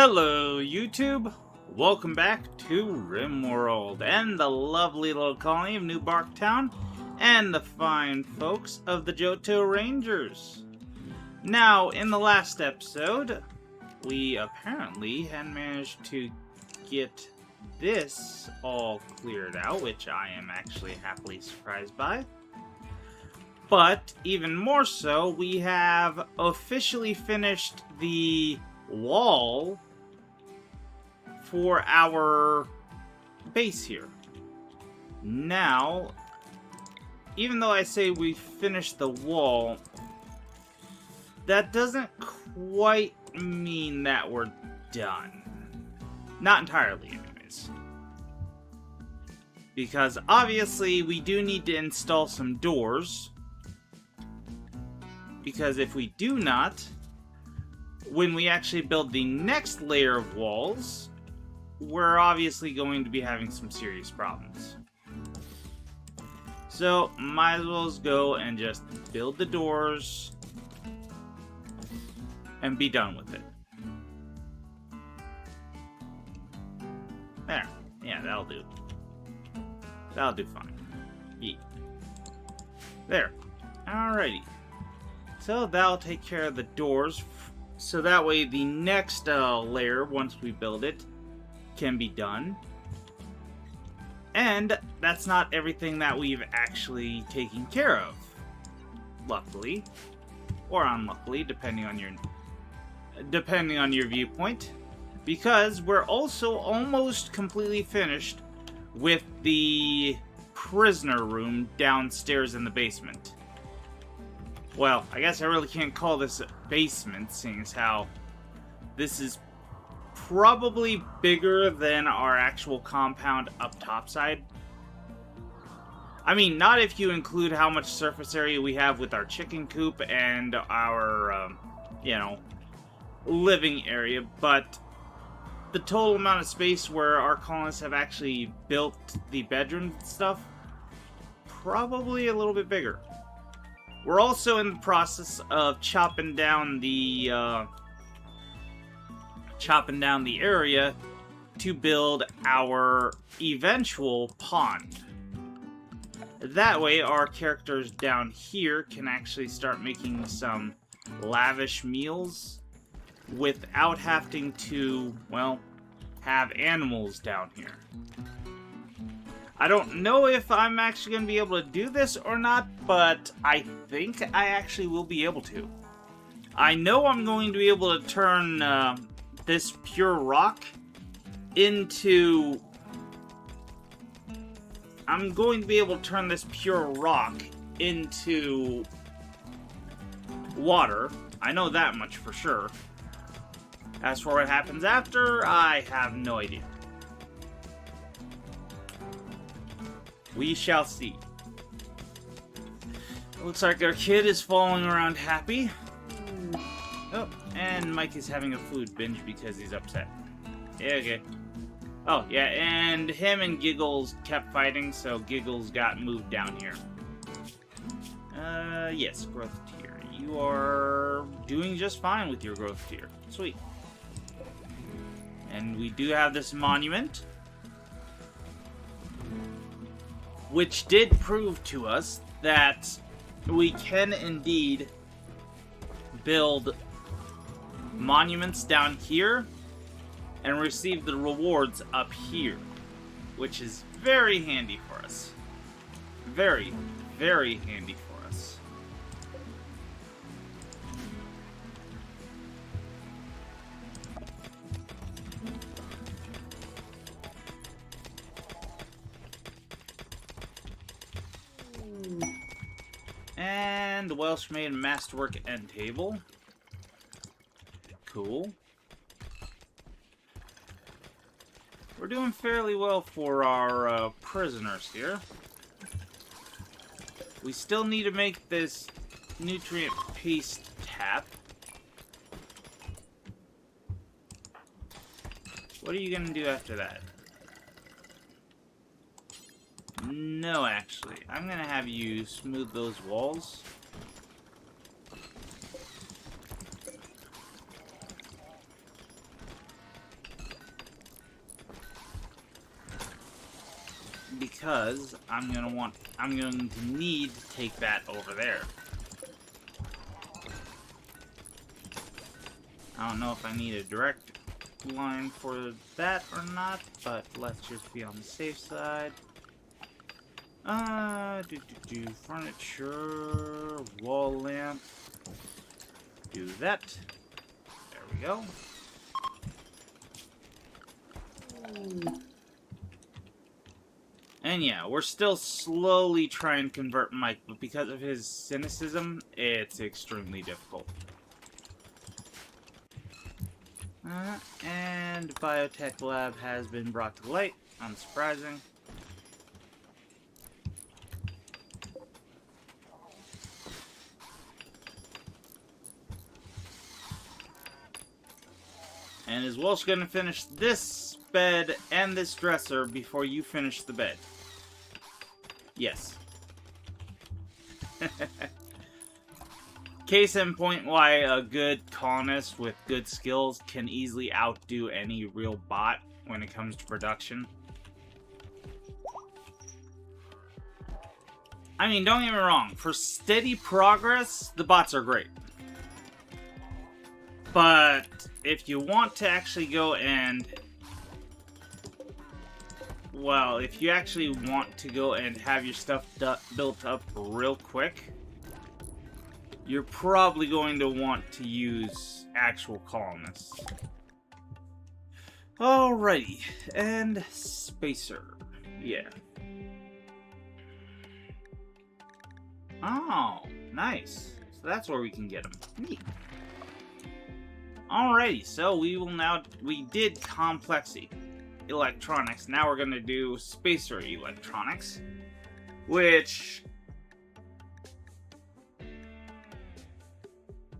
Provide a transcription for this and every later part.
Hello, YouTube! Welcome back to Rimworld and the lovely little colony of New Barktown and the fine folks of the Johto Rangers. Now, in the last episode, we apparently had managed to get this all cleared out, which I am actually happily surprised by. But, even more so, we have officially finished the wall for our base here. Now, even though I say we finished the wall, that doesn't quite mean that we're done. Not entirely, anyways. Because obviously we do need to install some doors. Because if we do not, when we actually build the next layer of walls, we're obviously going to be having some serious problems. So, might as well go and just build the doors and be done with it. There. Yeah, that'll do. That'll do fine. Yeet. There. Alrighty. So, that'll take care of the doors. So that way the next layer, once we build it, can be done. And that's not everything that we've actually taken care of. Luckily. Or unluckily, depending on your viewpoint. Because we're also almost completely finished with the prisoner room downstairs in the basement. Well, I guess I really can't call this a basement, seeing as how this is probably bigger than our actual compound up topside. I mean, not if you include how much surface area we have with our chicken coop and our, living area, but the total amount of space where our colonists have actually built the bedroom stuff, probably a little bit bigger. We're also in the process of chopping down the area to build our eventual pond. That way, our characters down here can actually start making some lavish meals without having to, well, have animals down here. I don't know if I'm actually going to be able to do this or not, but I think I actually will be able to. I know I'm going to be able to turn this pure rock into... I'm going to be able to turn this pure rock into water. I know that much for sure. As for what happens after, I have no idea. We shall see. Looks like our kid is following around happy. Oh, and Mike is having a food binge because he's upset. Yeah, okay. Oh, yeah, and him and Giggles kept fighting, so Giggles got moved down here. Yes, growth tier. You are doing just fine with your growth tier. Sweet. And we do have this monument, which did prove to us that we can indeed build monuments down here and receive the rewards up here, which is very handy for us. Very, very handy for us. And the Welsh-made masterwork end table. Cool. We're doing fairly well for our prisoners here. We still need to make this nutrient paste tap. What are you gonna do after that? No, actually. I'm gonna have you smooth those walls. because I'm going to need to take that over there. I don't know if I need a direct line for that or not, but let's just be on the safe side. Furniture, wall lamp. Do that. There we go. And yeah, we're still slowly trying to convert Mike, but because of his cynicism, it's extremely difficult. And Biotech Lab has been brought to light. Unsurprising. And is Welsh gonna finish this bed and this dresser before you finish the bed? Yes. Case in point why a good colonist with good skills can easily outdo any real bot when it comes to production. I mean, don't get me wrong, for steady progress, the bots are great. But if you want to actually go and... well, if you actually want to go and have your stuff built up real quick, you're probably going to want to use actual colonists. Alrighty, and Spacer. Yeah. Oh, nice. So that's where we can get them. Neat. Alrighty, so we did complex electronics. Now we're gonna do spacer electronics, which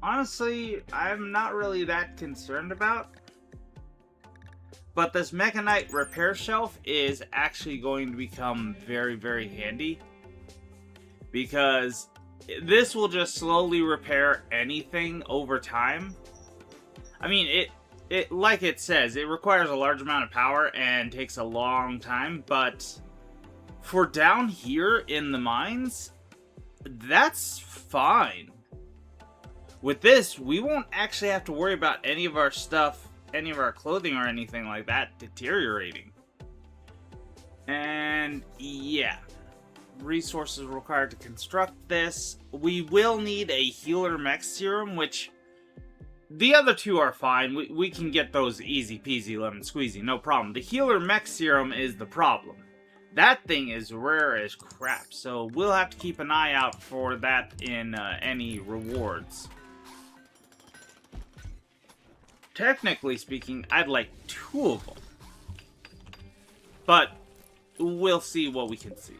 honestly I'm not really that concerned about. But this Mechanite repair shelf is actually going to become very, very handy, because this will just slowly repair anything over time. I mean, it like it says, it requires a large amount of power and takes a long time, but for down here in the mines, that's fine. With this, we won't actually have to worry about any of our stuff, any of our clothing or anything like that deteriorating. And yeah, resources required to construct this. We will need a healer mech serum, which the other two are fine. We can get those easy peasy lemon squeezy, no problem. The healer mech serum is the problem. That thing is rare as crap, so we'll have to keep an eye out for that in any rewards. Technically speaking, I'd like 2 of them, but we'll see what we can see.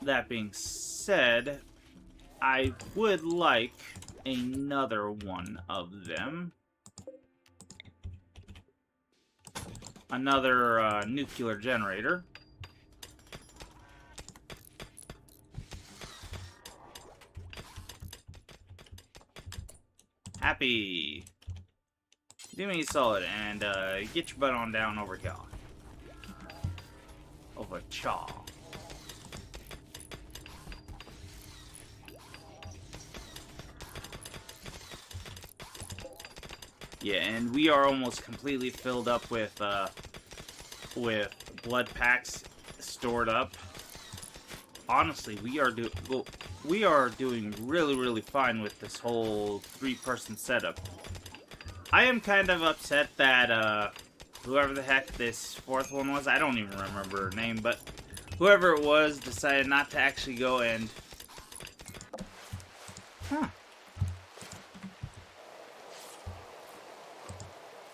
That being said, I would like another one of them. Another nuclear generator. Happy. Do me a solid and get your butt on down over here. Over chaw. Yeah, and we are almost completely filled up with blood packs stored up. Honestly, we are doing really, really fine with this whole 3-person setup. I am kind of upset that whoever the heck this 4th one was, I don't even remember her name, but whoever it was decided not to actually go and... Huh.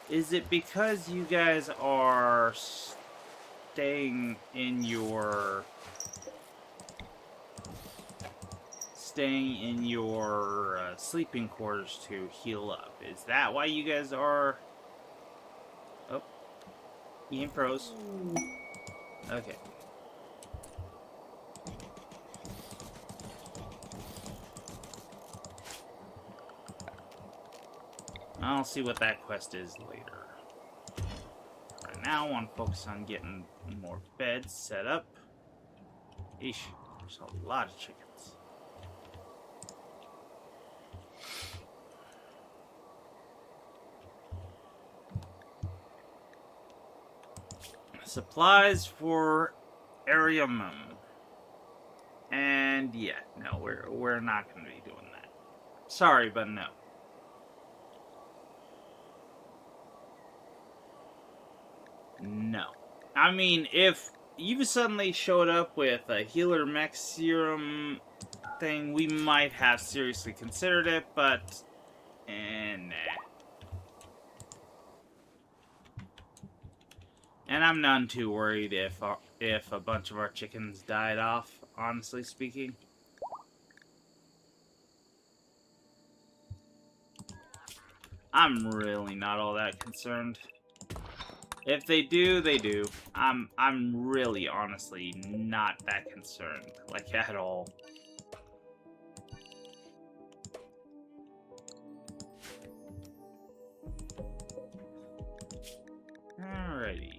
Is it because you guys are staying in your sleeping quarters to heal up? Is that why you guys are... Oh, you ain't pros. Okay. I'll see what that quest is later. Right, now. I want to focus on getting more beds set up. Eesh, there's a lot of chickens. Supplies for Arium. And yeah, no, we're not going to be doing that. Sorry, but no. No. I mean, if you suddenly showed up with a healer mech serum thing, we might have seriously considered it, but nah. And I'm none too worried if a bunch of our chickens died off, honestly speaking. I'm really not all that concerned. If they do, they do. I'm really honestly not that concerned, like at all. Alrighty.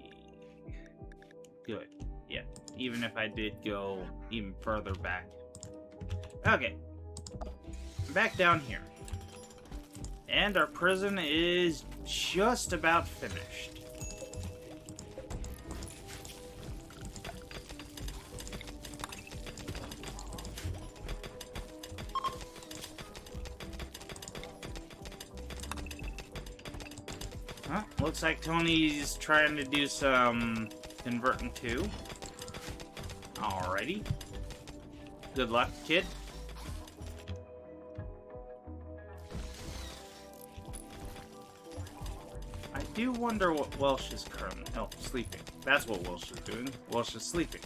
Good. Yeah. Even if I did go even further back. Okay. Back down here. And our prison is just about finished. Huh? Looks like Tony's trying to do some converting too. Alrighty. Good luck, kid. I do wonder what Welsh is currently... Oh, sleeping. That's what Welsh is doing. Welsh is sleeping.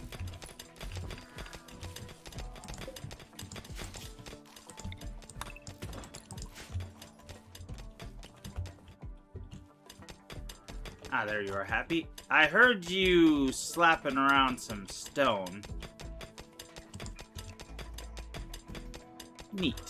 Ah, there you are, Happy. I heard you slapping around some stone. Neat.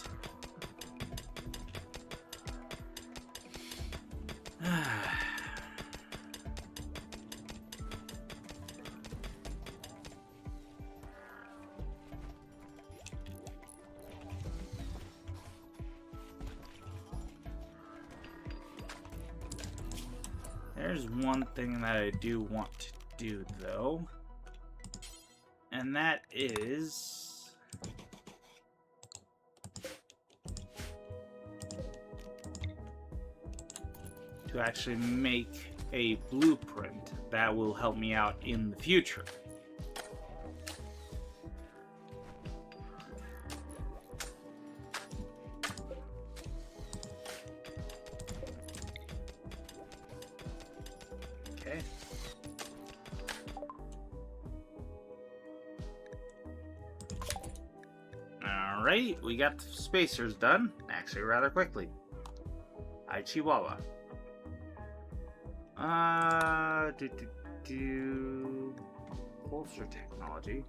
There's one thing that I do want to do, though. And that is... to actually make a blueprint that will help me out in the future. Okay. Alright, we got the spacers done, actually rather quickly. Hi, Chihuahua. Holster technology.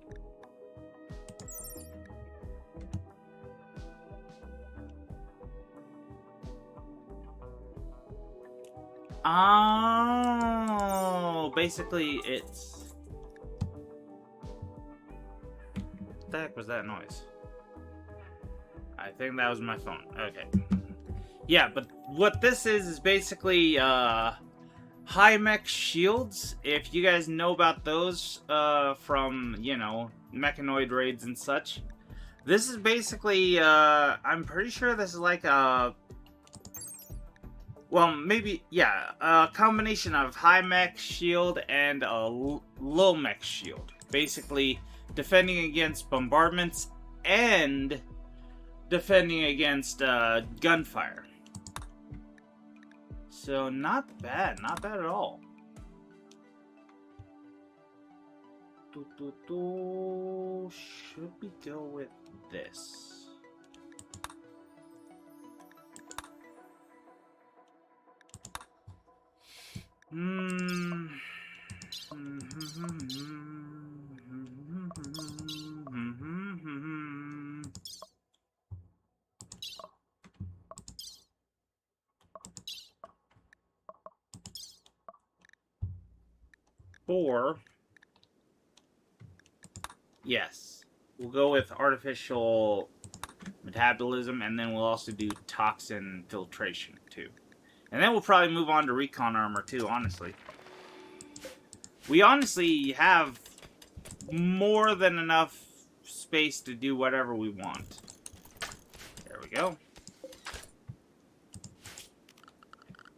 Oh, basically it's... What the heck was that noise? I think that was my phone. Okay. Yeah, but what this is basically, high mech shields. If you guys know about those, from, you know, mechanoid raids and such. This is basically, I'm pretty sure this is like a... Well, maybe, yeah, a combination of high mech shield and a low mech shield. Basically, defending against bombardments and defending against gunfire. So, not bad at all. Should we go with this? Or, yes, we'll go with artificial metabolism, and then we'll also do toxin filtration, too. And then we'll probably move on to recon armor, too, honestly. We honestly have more than enough space to do whatever we want. There we go.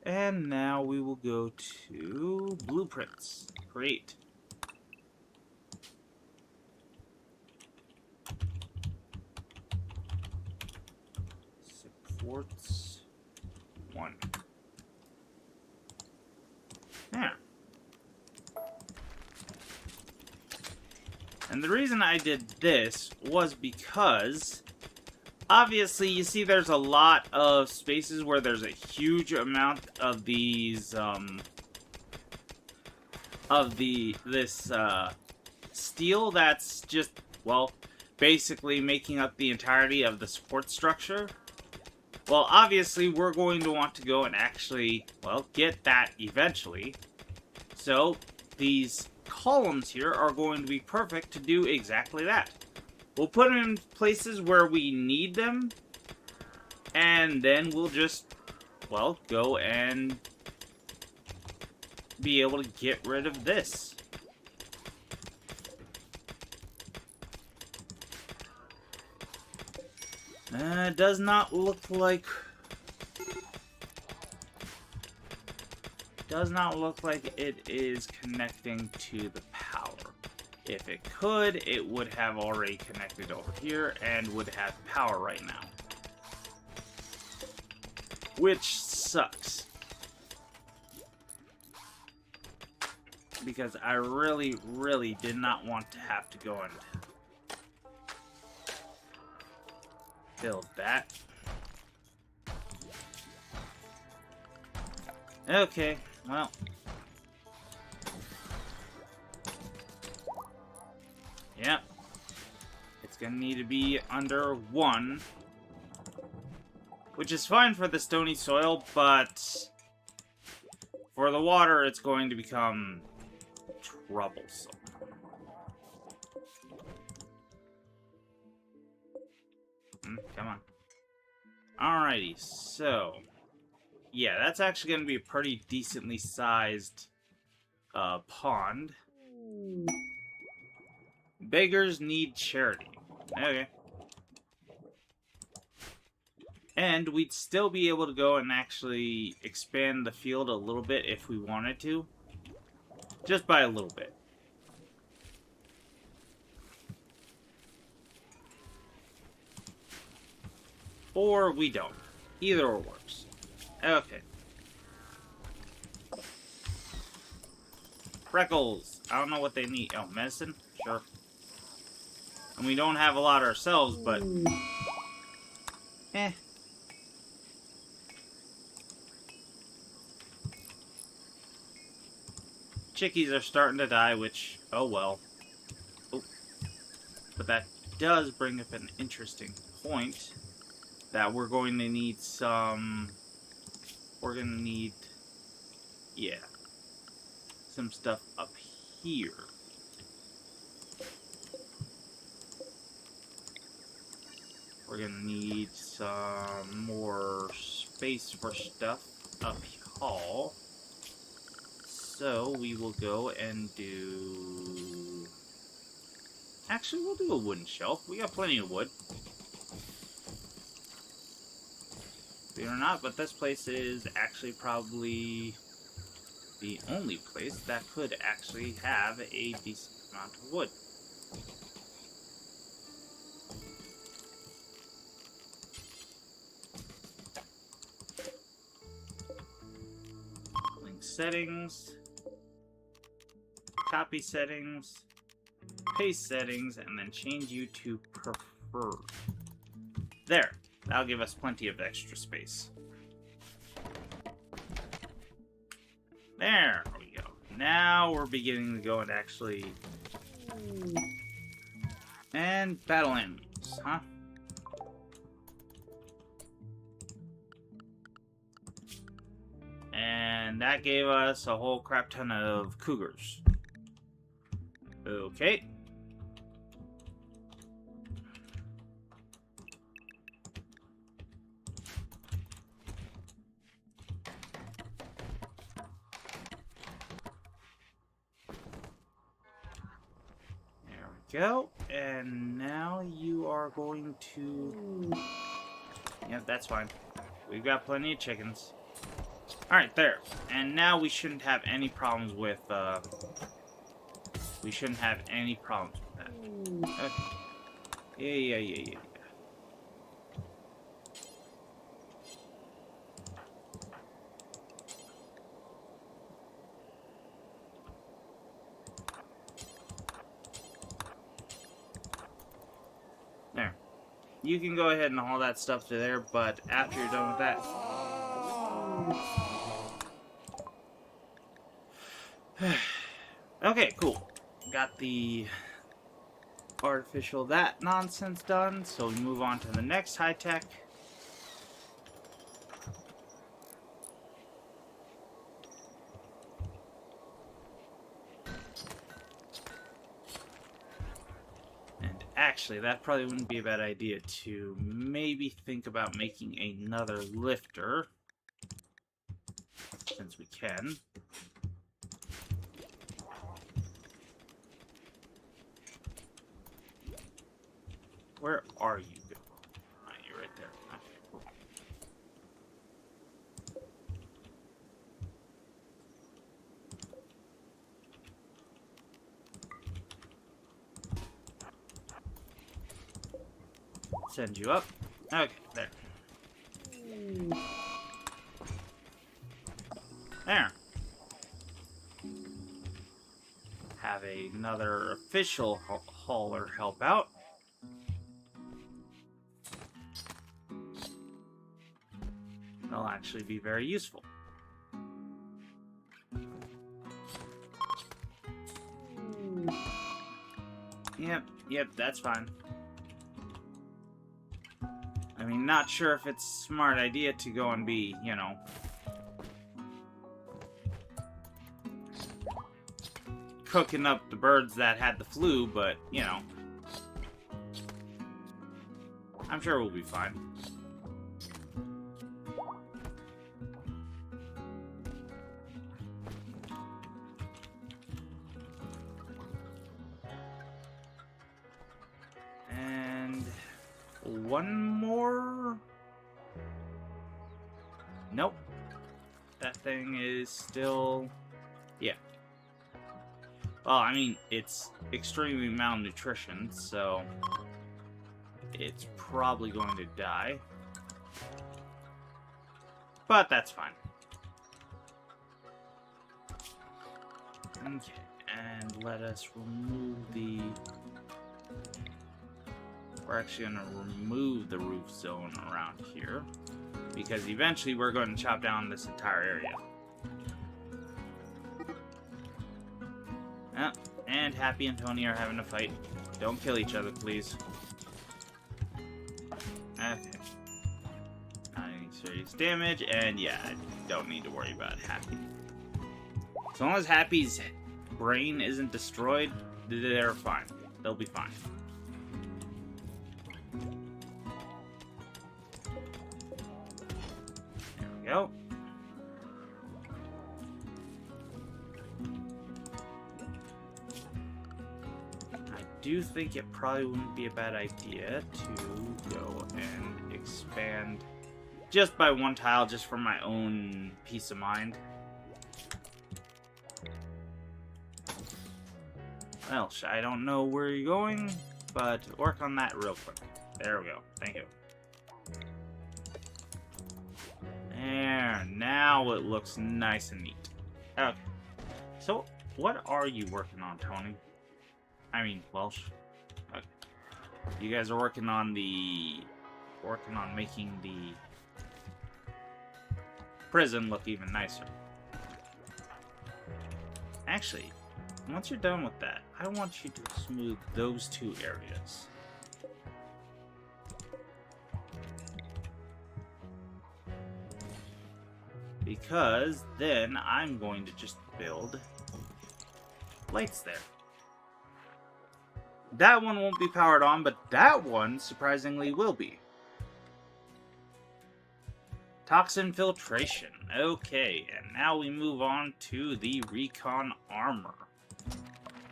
And now we will go to blueprints. Create. Supports 1. There. And the reason I did this was because obviously you see there's a lot of spaces where there's a huge amount of these steel that's just, well, basically making up the entirety of the support structure. Well, obviously we're going to want to go and actually, well, get that eventually. So these columns here are going to be perfect to do exactly that. We'll put them in places where we need them, and then we'll just, well, go and be able to get rid of this. Does not look like it is connecting to the power. If it could, it would have already connected over here and would have power right now. Which sucks. Because I really, really did not want to have to go and build that. Okay, well. Yep. It's gonna need to be under 1. Which is fine for the stony soil, but for the water, it's going to become troublesome. Come on. Alrighty, so yeah, that's actually going to be a pretty decently sized pond. Beggars need charity. Okay. And we'd still be able to go and actually expand the field a little bit if we wanted to. Just by a little bit. Or we don't. Either or works. Okay. Freckles. I don't know what they need. Oh, medicine? Sure. And we don't have a lot ourselves, but... eh. Chickies are starting to die, which... oh well. Oh. But that does bring up an interesting point. That we're going to need some... we're going to need... yeah. Some stuff up here. We're going to need some more space for stuff up here. So we will go and do... actually, we'll do a wooden shelf. We got plenty of wood. Believe it or not, but this place is actually probably the only place that could actually have a decent amount of wood. Link settings, copy settings, paste settings, and then change you to preferred. There. That'll give us plenty of extra space. There we go. Now we're beginning to go and actually... and battle animals, huh? And that gave us a whole crap ton of cougars. Okay. Go, and now you are going to... Yep, that's fine. We've got plenty of chickens. Alright, there. And now we shouldn't have any problems with, we shouldn't have any problems with that. Okay. Yeah. There. You can go ahead and haul that stuff to there, but after you're done with that... Okay, cool. Got the artificial that nonsense done, so we move on to the next high-tech. And actually, that probably wouldn't be a bad idea to maybe think about making another lifter, since we can. Where are you? Oh, you're right there. Okay, cool. Send you up. Okay, there. There. Have another official hauler help out. They'll actually be very useful. Yep, that's fine. I mean, not sure if it's a smart idea to go and be, you know, cooking up the birds that had the flu, but, you know, I'm sure we'll be fine. One more? Nope. That thing is still... Yeah. Well, I mean, it's extremely malnutrition, so... it's probably going to die. But that's fine. Okay, and let us remove the... We're actually going to remove the roof zone around here, because eventually we're going to chop down this entire area. And Happy and Tony are having a fight. Don't kill each other, please. Okay. Not any serious damage, and yeah, I don't need to worry about Happy. As long as Happy's brain isn't destroyed, they're fine. They'll be fine. Go. I do think it probably wouldn't be a bad idea to go and expand just by one tile, just for my own peace of mind. Well, I don't know where you're going, but work on that real quick. There we go. Thank you. There, now it looks nice and neat. Okay. So, what are you working on, Tony? I mean, Welsh. Okay. You guys are working on making the prison look even nicer. Actually, once you're done with that, I want you to smooth those two areas. Because then I'm going to just build lights there. That one won't be powered on, but that one, surprisingly, will be. Toxin filtration. Okay, and now we move on to the recon armor,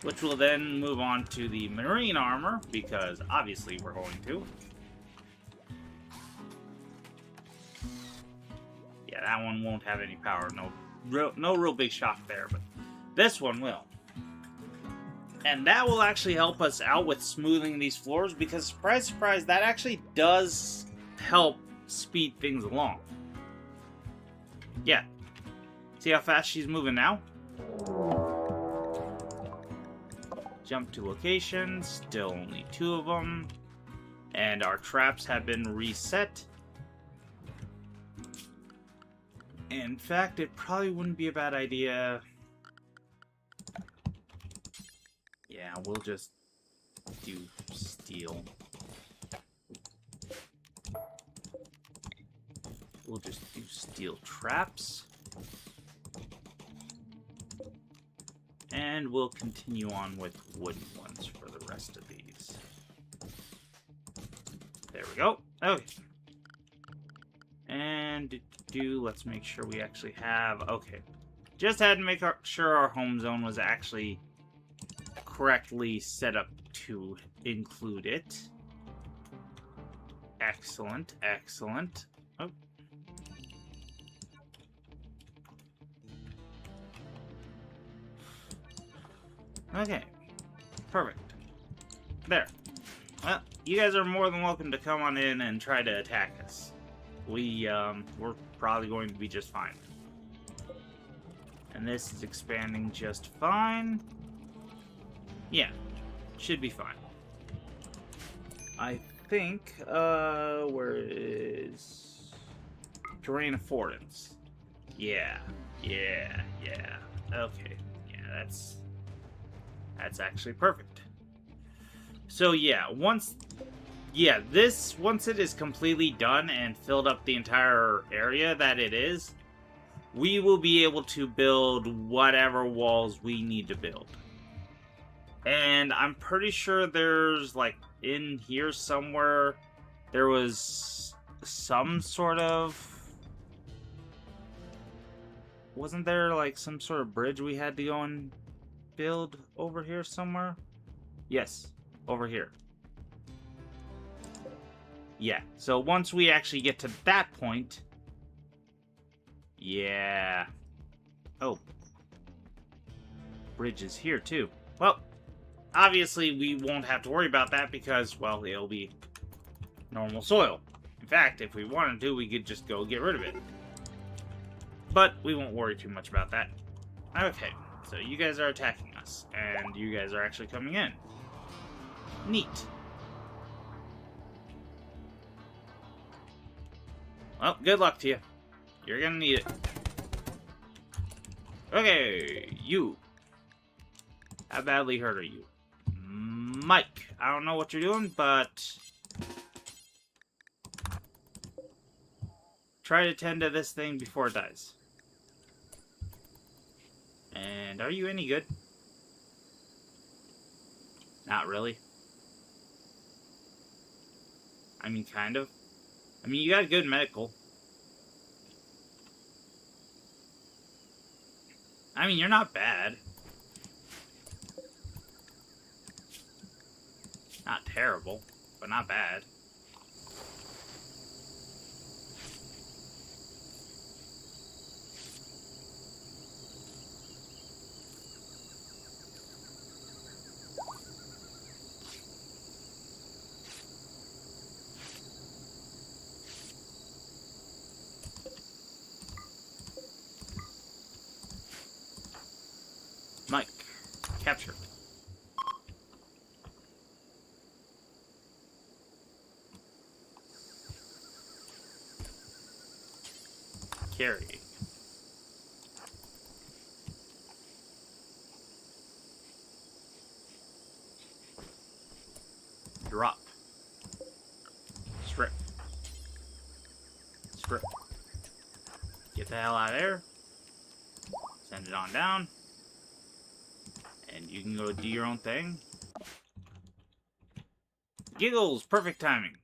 which will then move on to the marine armor, because obviously we're going to. Yeah, that one won't have any power. No real big shock there, but this one will. And that will actually help us out with smoothing these floors, because surprise, surprise, that actually does help speed things along. Yeah. See how fast she's moving now? Jump to location, still only 2 of them. And our traps have been reset. In fact, it probably wouldn't be a bad idea. Yeah, we'll just do steel. We'll just do steel traps. And we'll continue on with wooden ones for the rest of these. There we go. Okay. And let's make sure we actually have... Okay. Just had to make sure our home zone was actually correctly set up to include it. Excellent, excellent. Oh. Okay. Perfect. There. Well, you guys are more than welcome to come on in and try to attack us. We're probably going to be just fine. And this is expanding just fine. Yeah, should be fine. I think, where is terrain affordance? Yeah. Okay, yeah, that's actually perfect. So yeah, once it is completely done and filled up the entire area that it is, we will be able to build whatever walls we need to build. And I'm pretty sure there's, like, in here somewhere, there was some sort of... Wasn't there, like, some sort of bridge we had to go and build over here somewhere? Yes, over here. Yeah, so once we actually get to that point... Yeah. Oh. Bridge is here, too. Well, obviously we won't have to worry about that because, well, it'll be normal soil. In fact, if we wanted to, we could just go get rid of it. But we won't worry too much about that. Okay, so you guys are attacking us, and you guys are actually coming in. Neat. Well, good luck to you. You're gonna need it. Okay, you. How badly hurt are you? Mike, I don't know what you're doing, but... try to tend to this thing before it dies. And are you any good? Not really. I mean, kind of. I mean, you got good medical. I mean, you're not bad. Not terrible, but not bad. Mike, capture. Carry. Drop. Strip. Strip. Get the hell out of there. Send it on down. And you can go do your own thing. Giggles, perfect timing.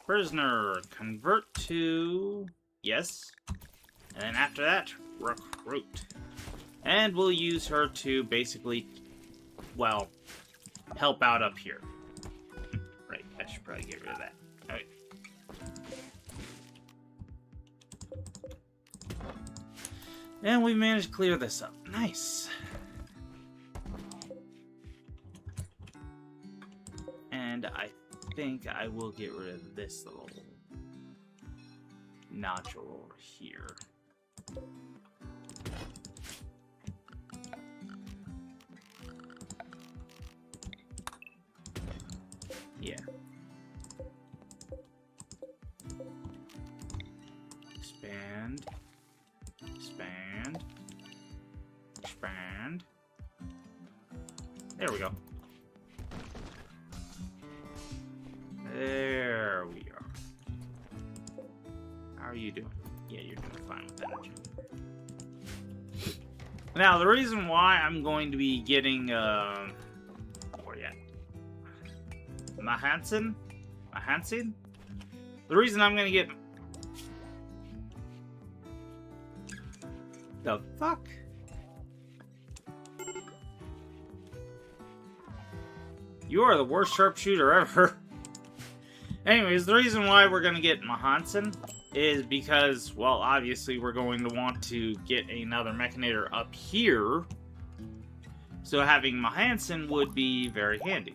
Prisoner, convert to... Yes. And then after that, recruit. And we'll use her to basically, well, help out up here. Right, I should probably get rid of that. Alright. And we managed to clear this up. Nice. And I think I will get rid of this little nodule over here. Yeah. Expand. Expand. Expand. There we go. There we are. How are you doing? Yeah, you're doing fine with energy. Now, the reason why I'm going to be getting, where you at? Mahansen? The reason I'm gonna get... The fuck? You are the worst sharpshooter ever. Anyways, the reason why we're gonna get Mahansen is because, well, obviously we're going to want to get another Mechanator up here. So having Mahansen would be very handy.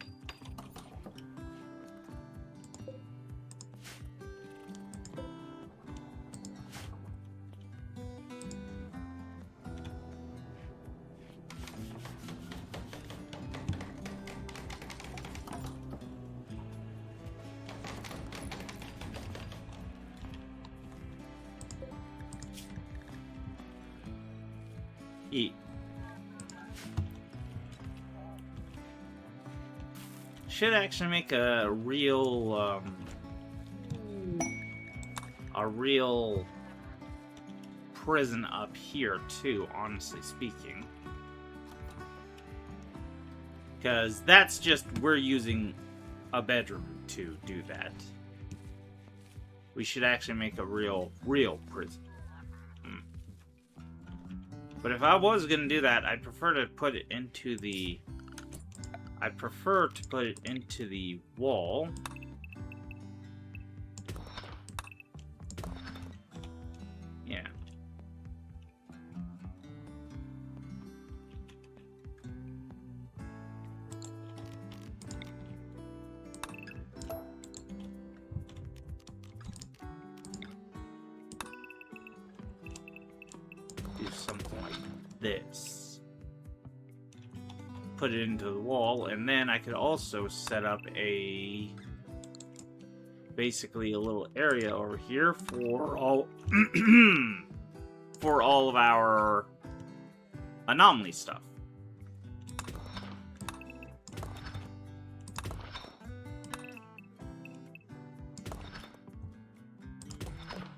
Eat. Should actually make a real prison up here too, honestly speaking. Because that's just, we're using a bedroom to do that. We should actually make a real prison. But if I was gonna do that, I'd prefer to put it into the... wall. Yeah. Do something like this. Put it into the wall, and then I could also set up basically a little area over here for all for all of our anomaly stuff.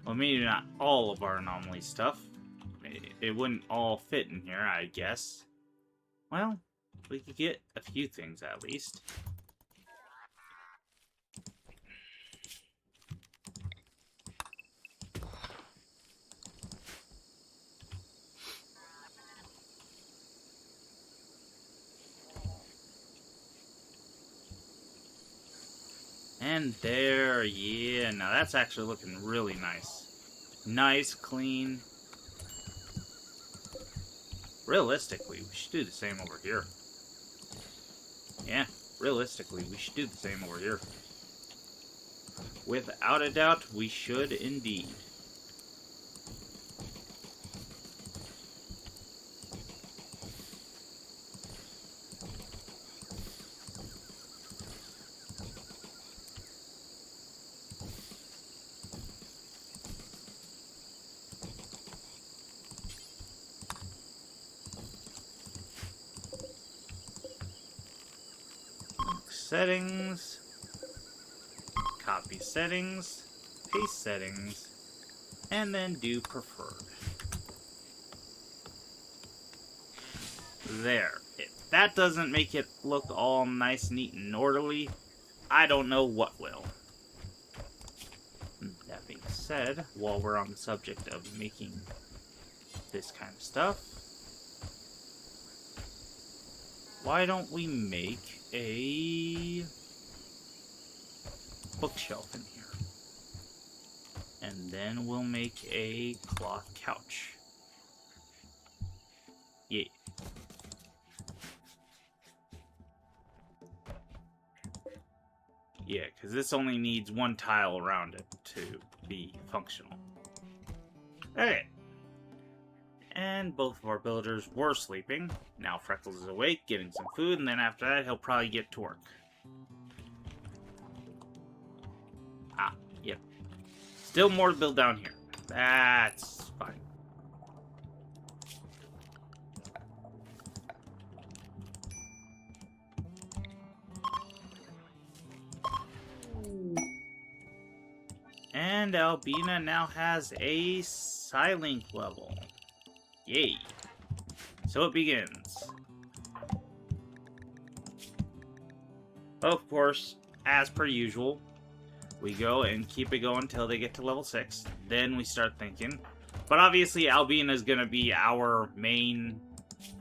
Well, maybe not all of our anomaly stuff. It wouldn't all fit in here, I guess. Well, we could get a few things at least. And there, yeah, now that's actually looking really nice. Nice, clean. Realistically, we should do the same over here. Yeah, realistically, we should do the same over here. Without a doubt, we should indeed. Settings. Copy settings. paste settings, and then do preferred. There. If that doesn't make it look all nice, neat, and orderly, I don't know what will. That being said, while we're on the subject of making this kind of stuff, why don't we make a bookshelf in here? And then we'll make a cloth couch. Yeah. Yeah, because this only needs one tile around it to be functional. Okay. And both of our villagers were sleeping. Now Freckles is awake, getting some food, and then after that, he'll probably get to work. Ah, yep. Still more to build down here. That's fine. And Albina now has a Psylink level. Yay. So it begins. Of course, as per usual, we go and keep it going until they get to level 6. Then we start thinking. But obviously, Albina is going to be our main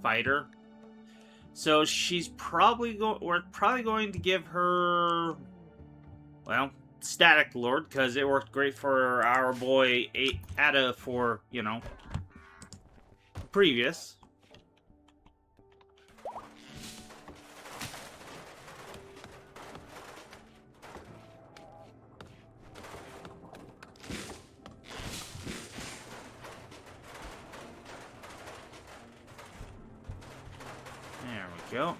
fighter. So she's probably we're probably going to give her, well, Static Lord, because it worked great for our boy Ada for, you know, previous. There we go.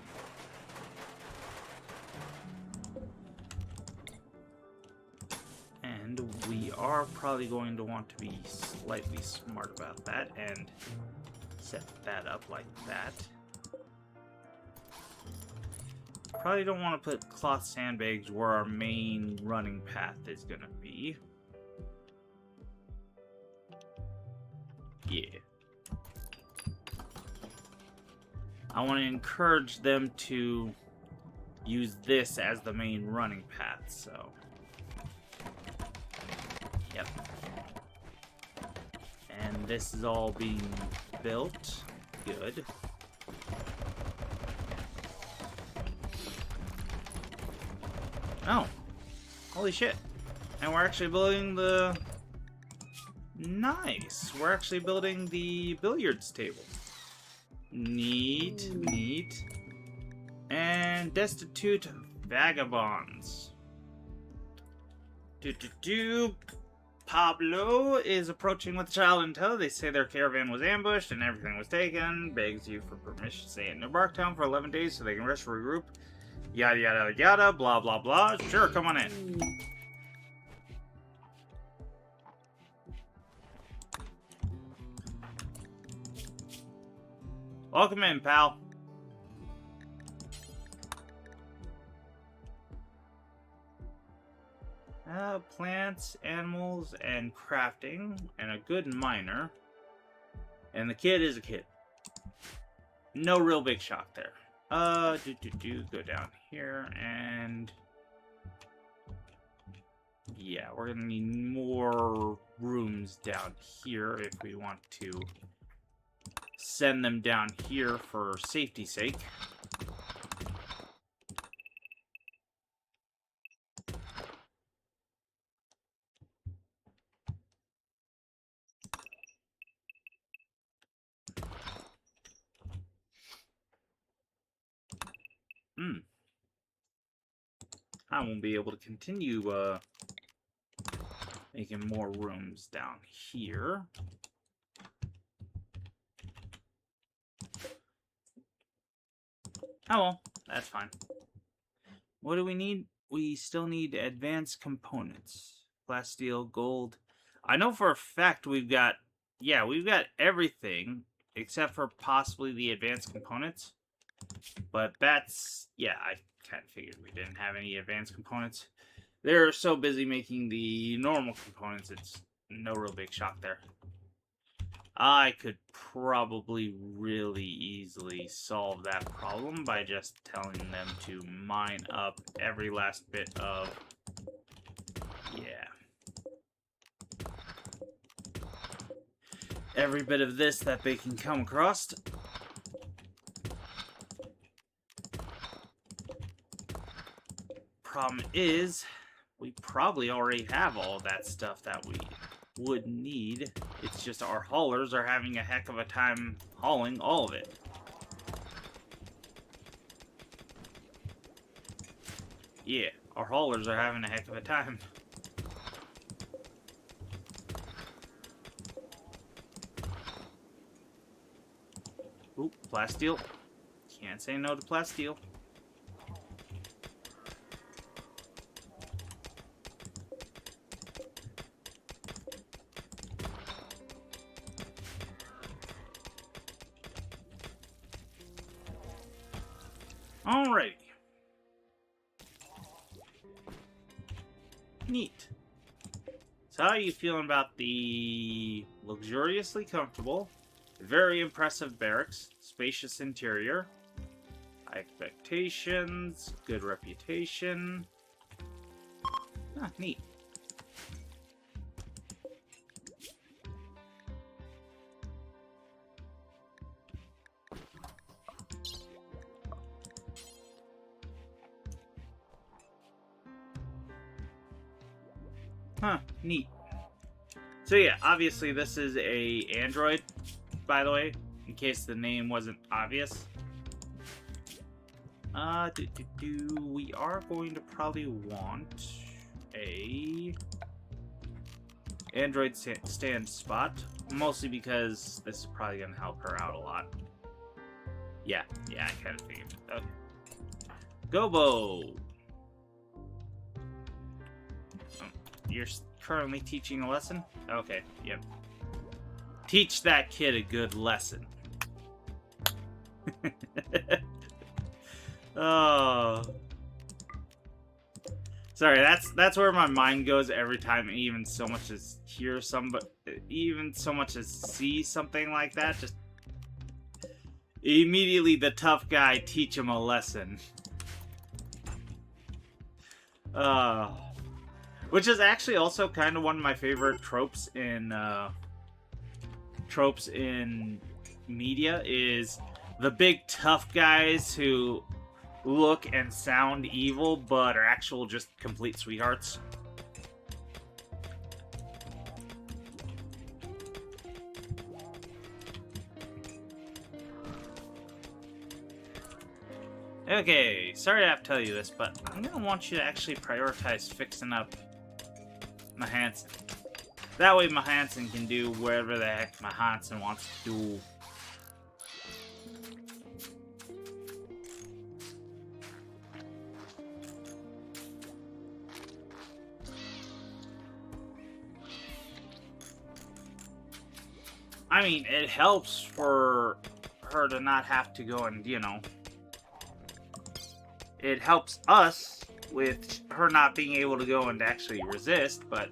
And we are probably going to want to be slightly smart about that and set that up like that. Probably don't want to put cloth sandbags where our main running path is going to be. Yeah. I want to encourage them to use this as the main running path, so. Yep. And this is all being built. Good. Oh. Holy shit. And we're actually building the... Nice. We're actually building the billiards table. Neat, neat. And destitute vagabonds. Pablo is approaching with a child in tow. They say their caravan was ambushed and everything was taken. Begs you for permission to stay in New Town for 11 days so they can rest, regroup. Yada, yada, yada, blah, blah, blah. Sure, come on in. Welcome in, pal. Plants, animals, and crafting, and a good miner. And the kid is a kid. No real big shock there. Go down here, and... yeah, we're gonna need more rooms down here if we want to send them down here for safety's sake. I won't be able to continue making more rooms down here. Oh well, that's fine. What do we need? We still need advanced components. Glass, steel, gold. I know for a fact we've got... yeah, we've got everything except for possibly the advanced components. But that's... yeah, I kind of figured we didn't have any advanced components. They're so busy making the normal components, it's no real big shock there. I could probably really easily solve that problem by just telling them to mine up every last bit of... Yeah. Every bit of this that they can come across. Problem is, we probably already have all that stuff that we would need. It's just our haulers are having a heck of a time hauling all of it. Yeah, our haulers are having a heck of a time. Oop, plasteel. Can't say no to plasteel. Alrighty. Neat. So how are you feeling about the luxuriously comfortable, very impressive barracks, spacious interior, high expectations, good reputation? Ah, neat. Huh, neat. So yeah, obviously this is a Android, by the way, in case the name wasn't obvious. We are going to probably want a Android stand spot, mostly because this is probably going to help her out a lot. Yeah, I kind of figured. Okay. Gobo! You're currently teaching a lesson? Okay, yep. Teach that kid a good lesson. Oh. Sorry, that's where my mind goes every time even so much as hear somebody, even so much as see something like that. Just immediately the tough guy, teach him a lesson. Which is actually also kind of one of my favorite tropes in media, is the big tough guys who look and sound evil but are actual just complete sweethearts. Okay, sorry to have to tell you this, but I'm gonna want you to actually prioritize fixing up Mahansen. That way Mahansen can do whatever the heck Mahansen wants to do. I mean, it helps for her to not have to go and, you know... It helps us with her not being able to go and actually resist, but...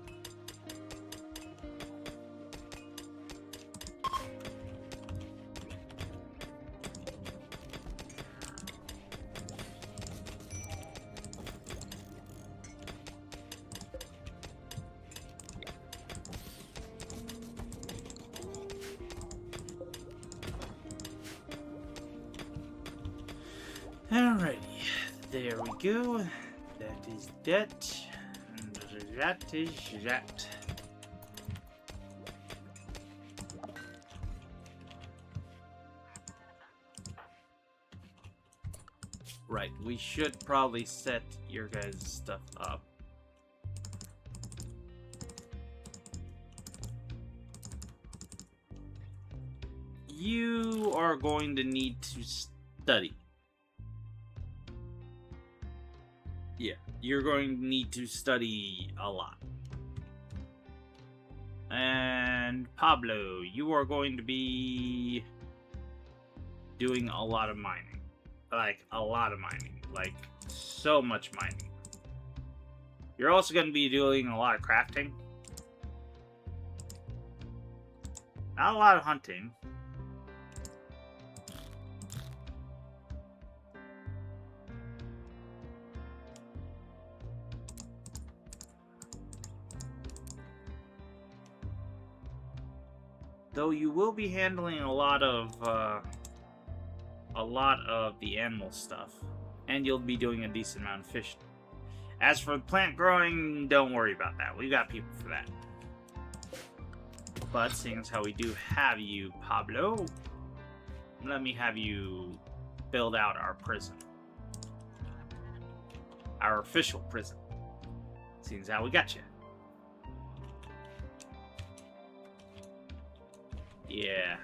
Alrighty, there we go. That is that. And that is that. Right, we should probably set your guys' stuff up. You are going to need to study. Yeah, you're going to need to study a lot. And Pablo, you are going to be doing a lot of mining. Like, a lot of mining. Like, so much mining. You're also going to be doing a lot of crafting. Not a lot of hunting. Though you will be handling a lot of the animal stuff, and you'll be doing a decent amount of fishing. As for plant growing, don't worry about that. We've got people for that. But seeing as how we do have you, Pablo, let me have you build out our prison. Our official prison. Seeing as how we got you. Yeah.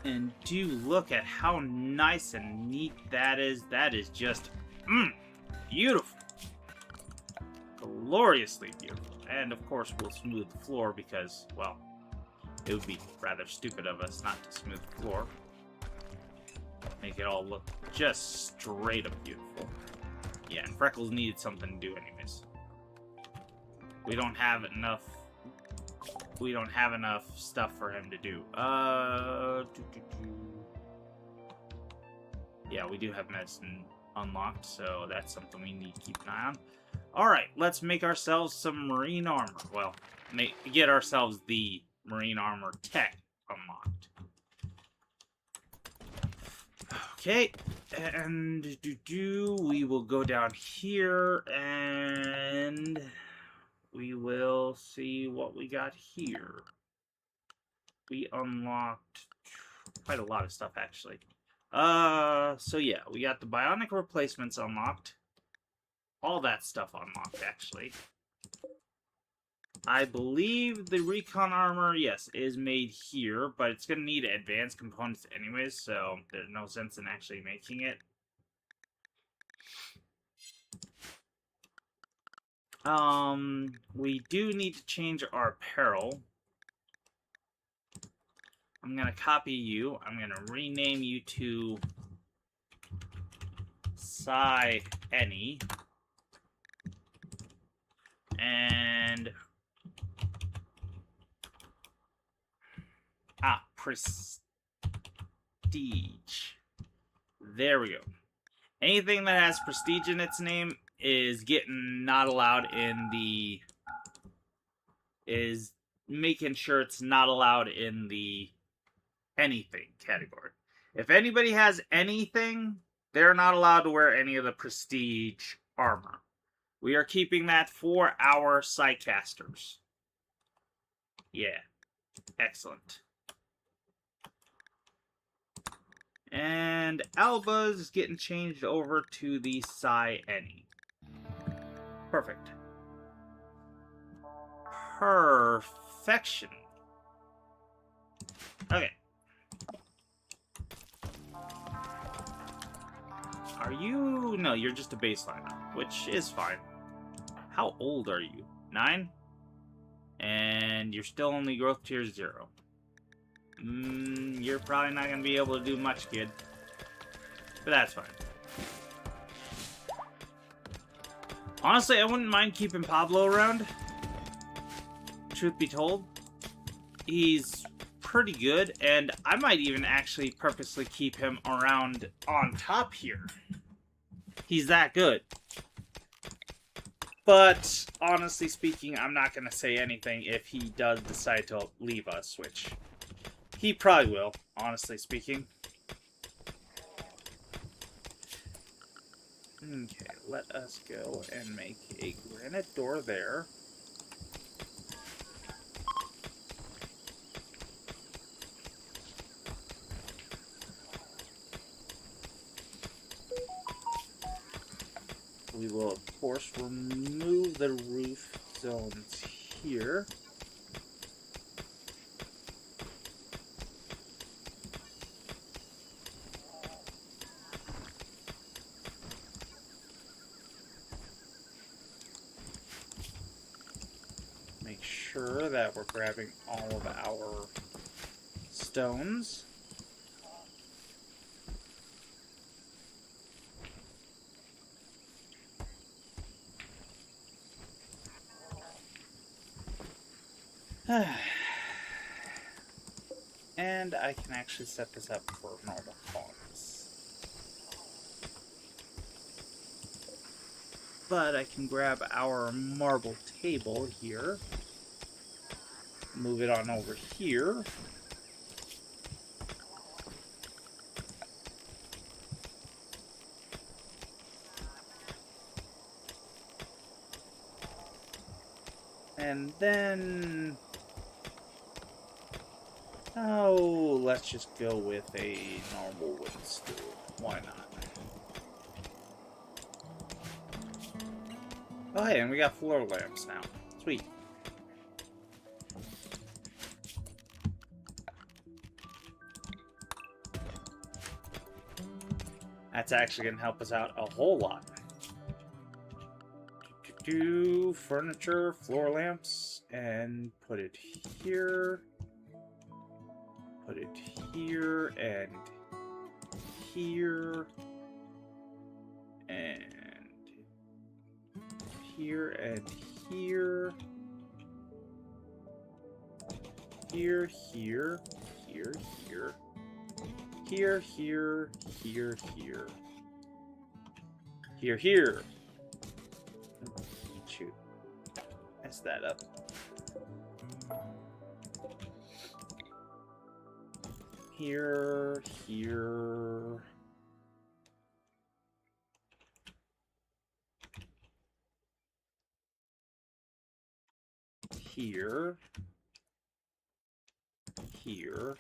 And do look at how nice and neat that is. That is just, beautiful. Gloriously beautiful. And of course we'll smooth the floor because, well, it would be rather stupid of us not to smooth the floor. Make it all look just straight up beautiful. Yeah, and Freckles needed something to do anyways. We don't have enough stuff for him to do. Yeah, we do have medicine unlocked, so that's something we need to keep an eye on. Alright, let's make ourselves some marine armor. Well, get ourselves the marine armor tech unlocked. Okay, and we will go down here and we will see what we got here. We unlocked quite a lot of stuff, actually. So yeah, we got the bionic replacements unlocked. All that stuff unlocked, actually. I believe the recon armor, yes, is made here, but it's going to need advanced components anyways, so there's no sense in actually making it. We do need to change our apparel. I'm going to copy you. I'm going to rename you to Psy-Any. And prestige. There we go. Anything that has prestige in its name is getting not allowed in the... is making sure it's not allowed in the anything category. If anybody has anything, they're not allowed to wear any of the prestige armor. We are keeping that for our Psycasters. Yeah. Excellent. And Alba's getting changed over to the Psy-Any. Perfect. Perfection. Okay. Are you... No, you're just a baseline, which is fine. How old are you? 9? And you're still only growth tier 0. You're probably not going to be able to do much, kid. But that's fine. Honestly, I wouldn't mind keeping Pablo around. Truth be told. He's pretty good, and I might even actually purposely keep him around on top here. He's that good. But, honestly speaking, I'm not going to say anything if he does decide to leave us, which he probably will, honestly speaking. Okay, let us go and make a granite door there. We will, of course, remove the roof zones here. Make sure that we're grabbing all of our stones. And I can actually set this up for normal colonies. But I can grab our marble table here, move it on over here. And then, oh, let's just go with a normal wooden stool. Why not? Oh, hey, and we got floor lamps now. Sweet. That's actually going to help us out a whole lot. Do furniture, floor lamps, and put it here. Put it here, and here. And here, and here. Here, here, here, here. Here, here, here, here. Here, here. Shoot. Mess that up. Here, here. Here. Here.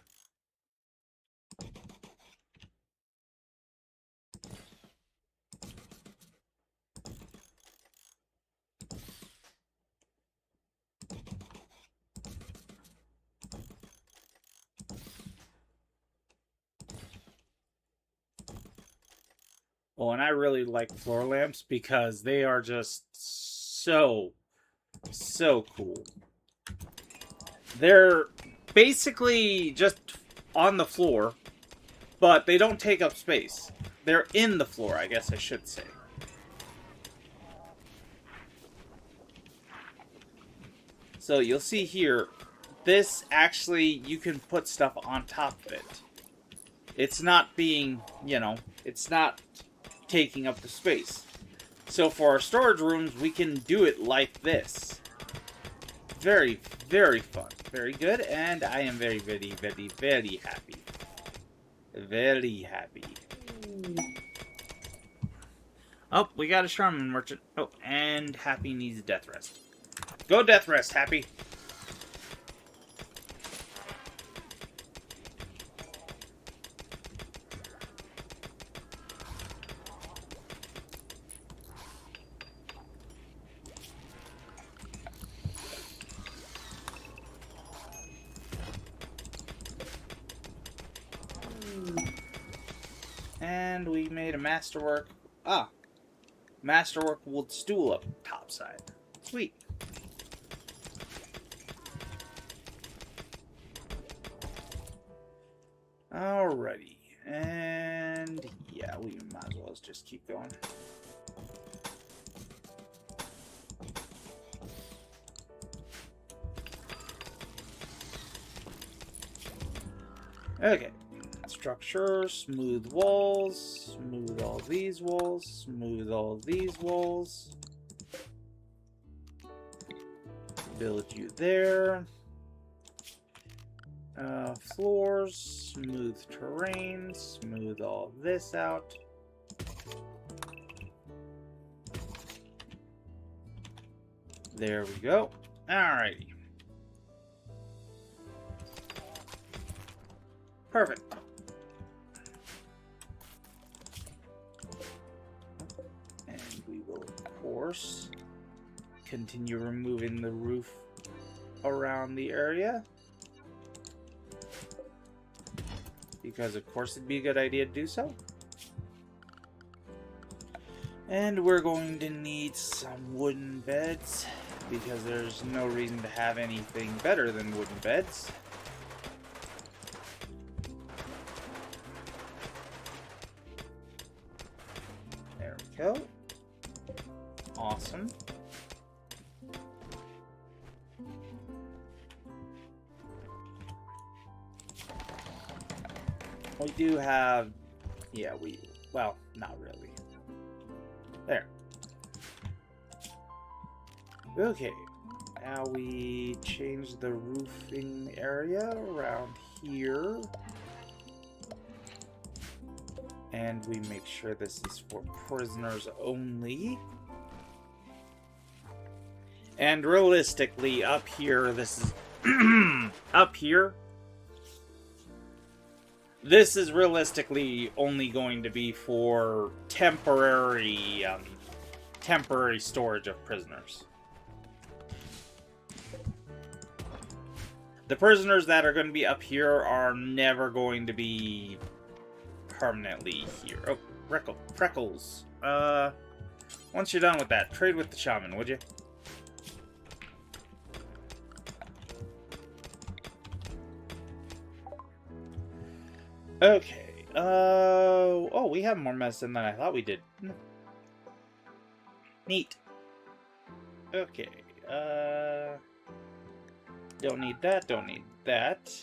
Oh, and I really like floor lamps because they are just so cool. They're basically just on the floor, but they don't take up space. They're in the floor, I guess I should say. So you'll see here, this actually, you can put stuff on top of it. It's not being, you know, it's not taking up the space. So for our storage rooms, we can do it like this. Very, very fun. Very good, and I am very, very, very, very happy. Very happy. Oh, we got a Shaman Merchant. Oh, and Happy needs a death rest. Go death rest, Happy. And we made a masterwork. Masterwork wood stool up top side. Sweet. Alrighty. And yeah, we might as well just keep going. Okay. Structure, smooth walls, smooth all these walls, smooth all these walls. Build you there. Floors, smooth terrain, smooth all this out. There we go. Alrighty. Perfect. And we will, of course, continue removing the roof around the area. Because, of course, it'd be a good idea to do so. And we're going to need some wooden beds, because there's no reason to have anything better than wooden beds. There we go. Awesome. We do have... Yeah, well, not really. There. Okay. Now we change the roofing area around here. And we make sure this is for prisoners only. And realistically, up here, this is... up here, this is realistically only going to be for temporary storage of prisoners. The prisoners that are going to be up here are never going to be permanently here. Oh, Freckles. Once you're done with that, trade with the shaman, would you? Okay. Oh, we have more medicine than I thought we did. Neat. Okay. Don't need that, don't need that.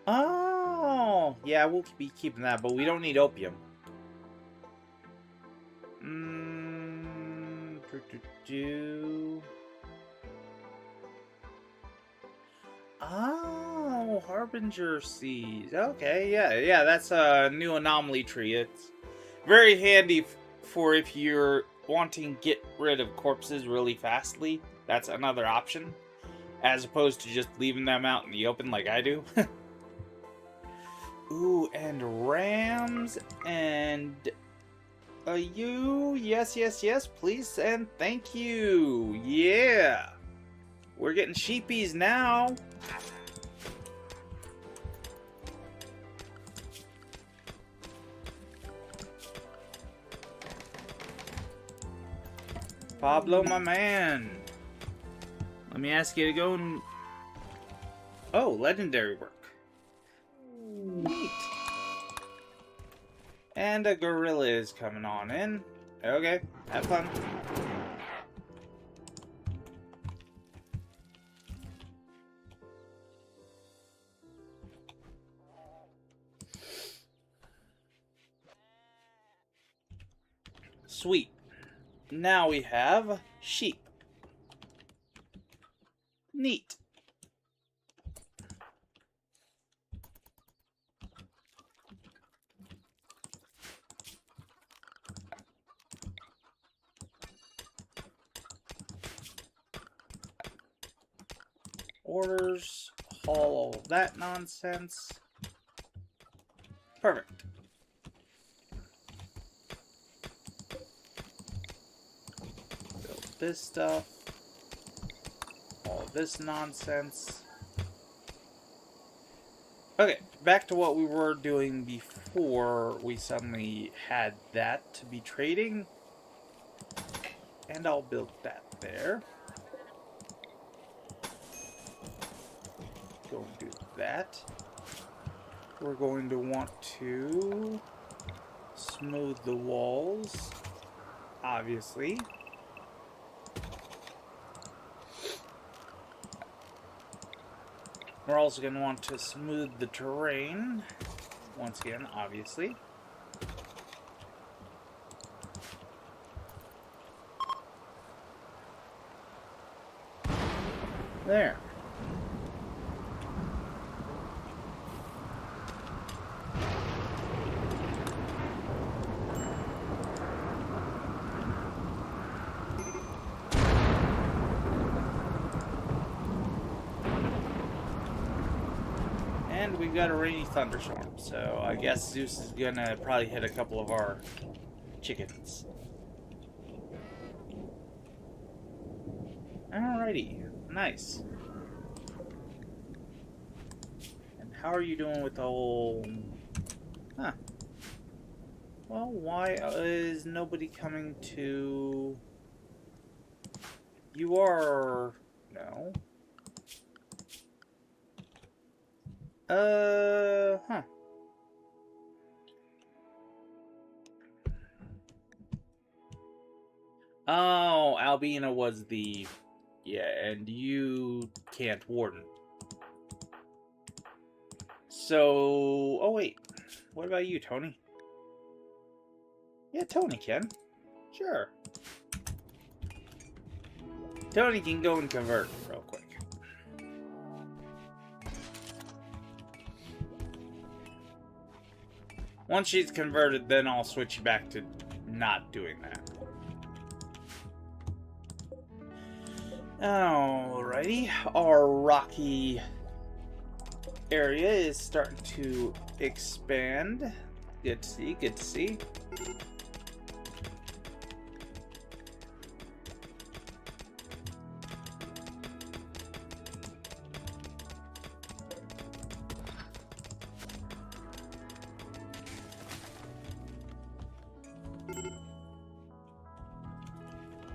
Oh! Yeah, we'll be keeping that, but we don't need opium. Oh, Harbinger Seeds. Okay, yeah, that's a new anomaly tree. It's very handy for if you're wanting to get rid of corpses really fastly. That's another option, as opposed to just leaving them out in the open like I do. Ooh, and rams, and you, yes, please, and thank you. Yeah, we're getting sheepies now. Pablo, my man. Let me ask you to go and... Oh, legendary work. Neat. And a gorilla is coming on in. Okay, have fun. Sweet. Now we have sheep. Neat. Orders, haul all that nonsense. Perfect. Build this stuff. All this nonsense. Okay, back to what we were doing before we suddenly had that to be trading. And I'll build that there. Go and do that. We're going to want to smooth the walls, obviously. We're also going to want to smooth the terrain, once again, obviously. There. And we've got a rainy thunderstorm, so I guess Zeus is gonna probably hit a couple of our chickens. Alrighty, nice. And how are you doing with the whole... Huh. Well, why is nobody coming to... You are... No. Huh. Oh, Albina was the Yeah, and you can't warden. So... Oh, wait. What about you, Tony? Yeah, Tony can. Sure. Tony can go and convert real quick. Once she's converted, then I'll switch you back to not doing that. Alrighty, our rocky area is starting to expand. Good to see, good to see.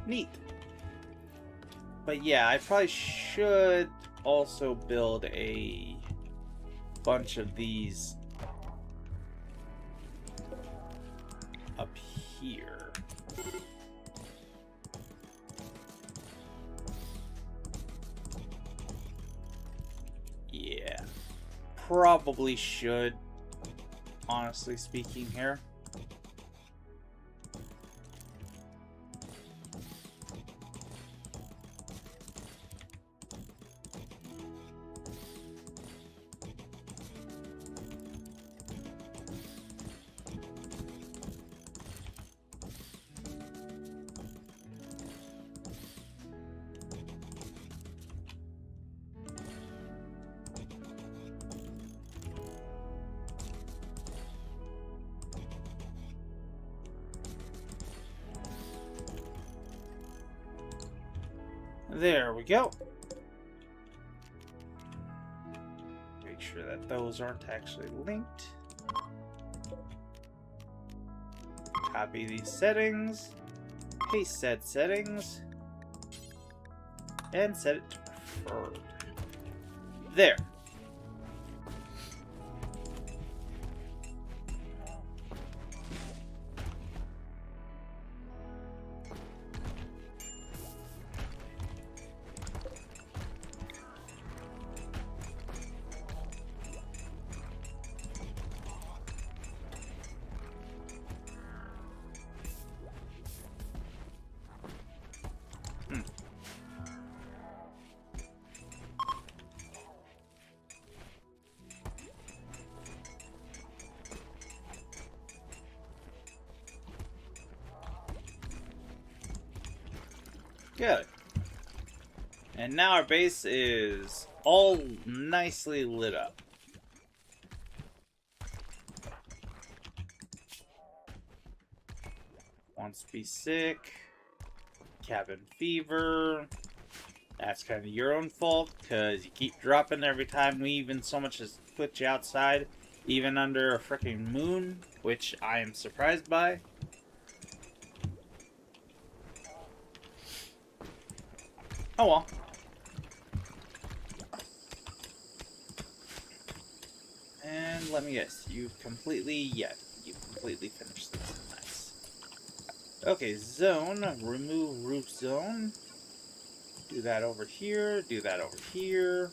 Neat. But yeah, I probably should also build a bunch of these up here. Yeah, probably should, honestly speaking here. There we go. Make sure that those aren't actually linked. Copy these settings, paste said settings, and set it to preferred. There. Good. And now our base is all nicely lit up. Wants to be sick. Cabin fever. That's kind of your own fault, because you keep dropping every time we even so much as put you outside, even under a freaking moon, which I am surprised by. Oh well. And let me guess, you've completely finished this. Nice. Okay, zone, remove roof zone. Do that over here, do that over here.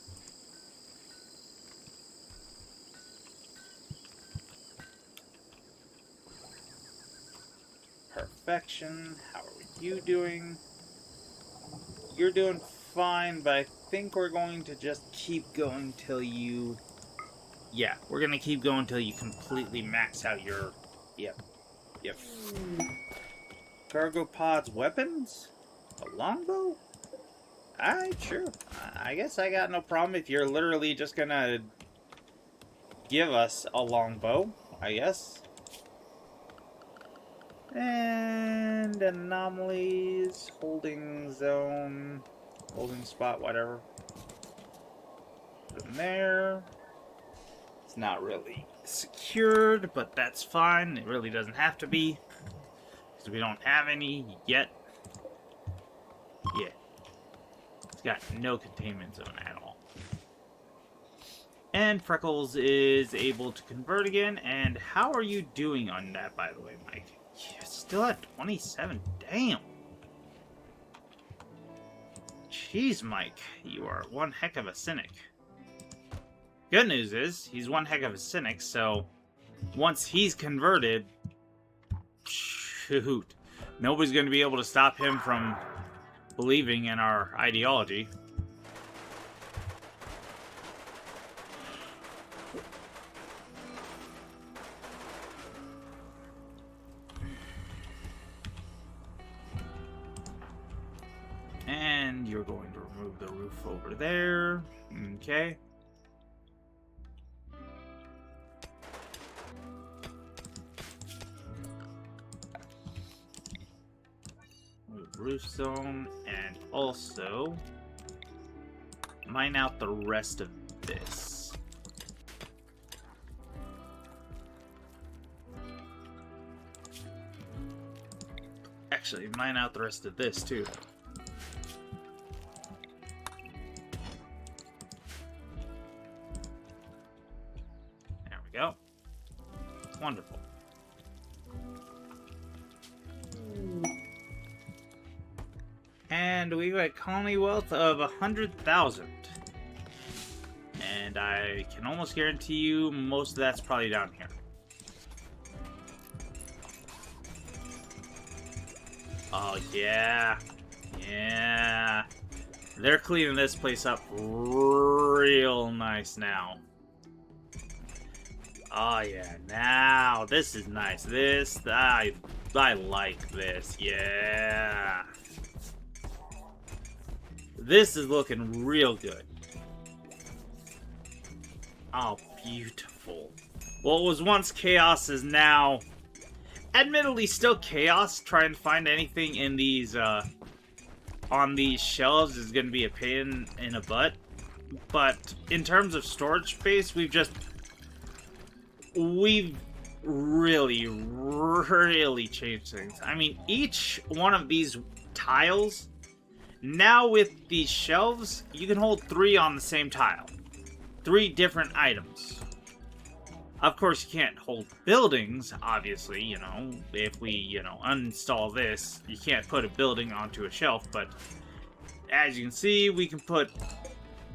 Perfection. How are you doing? You're doing fine, but I think we're going to just keep going till you... Yeah, we're going to keep going till you completely max out your... Yep. Cargo pods weapons? A longbow? Alright, sure. I guess I got no problem if you're literally just gonna give us a longbow, I guess. And anomalies, holding zone, holding spot, whatever. Put them there. It's not really secured, but that's fine. It really doesn't have to be, because we don't have any yet. Yeah. It's got no containment zone at all. And Freckles is able to convert again. And how are you doing on that, by the way, Mike? You're still at 27. Damn. Jeez, Mike, you are one heck of a cynic. Good news is, he's one heck of a cynic, so once he's converted, shoot, nobody's going to be able to stop him from believing in our ideology. And you're going to remove the roof over there. Okay. Move roof zone, and also mine out the rest of this. Actually, mine out the rest of this too. Go. Wonderful. And we got colony wealth of 100,000. And I can almost guarantee you most of that's probably down here. Oh, yeah. Yeah. They're cleaning this place up real nice now. Oh yeah, now this is nice. This I like this. Yeah. This is looking real good. Oh, beautiful. What was once chaos is now admittedly still chaos. Trying to find anything in these on these shelves is going to be a pain in the butt. But in terms of storage space, we've really changed things. I mean, each one of these tiles, now with these shelves, you can hold 3 on the same tile. 3 different items. Of course, you can't hold buildings, obviously, you know. If we, uninstall this, you can't put a building onto a shelf, but as you can see, we can put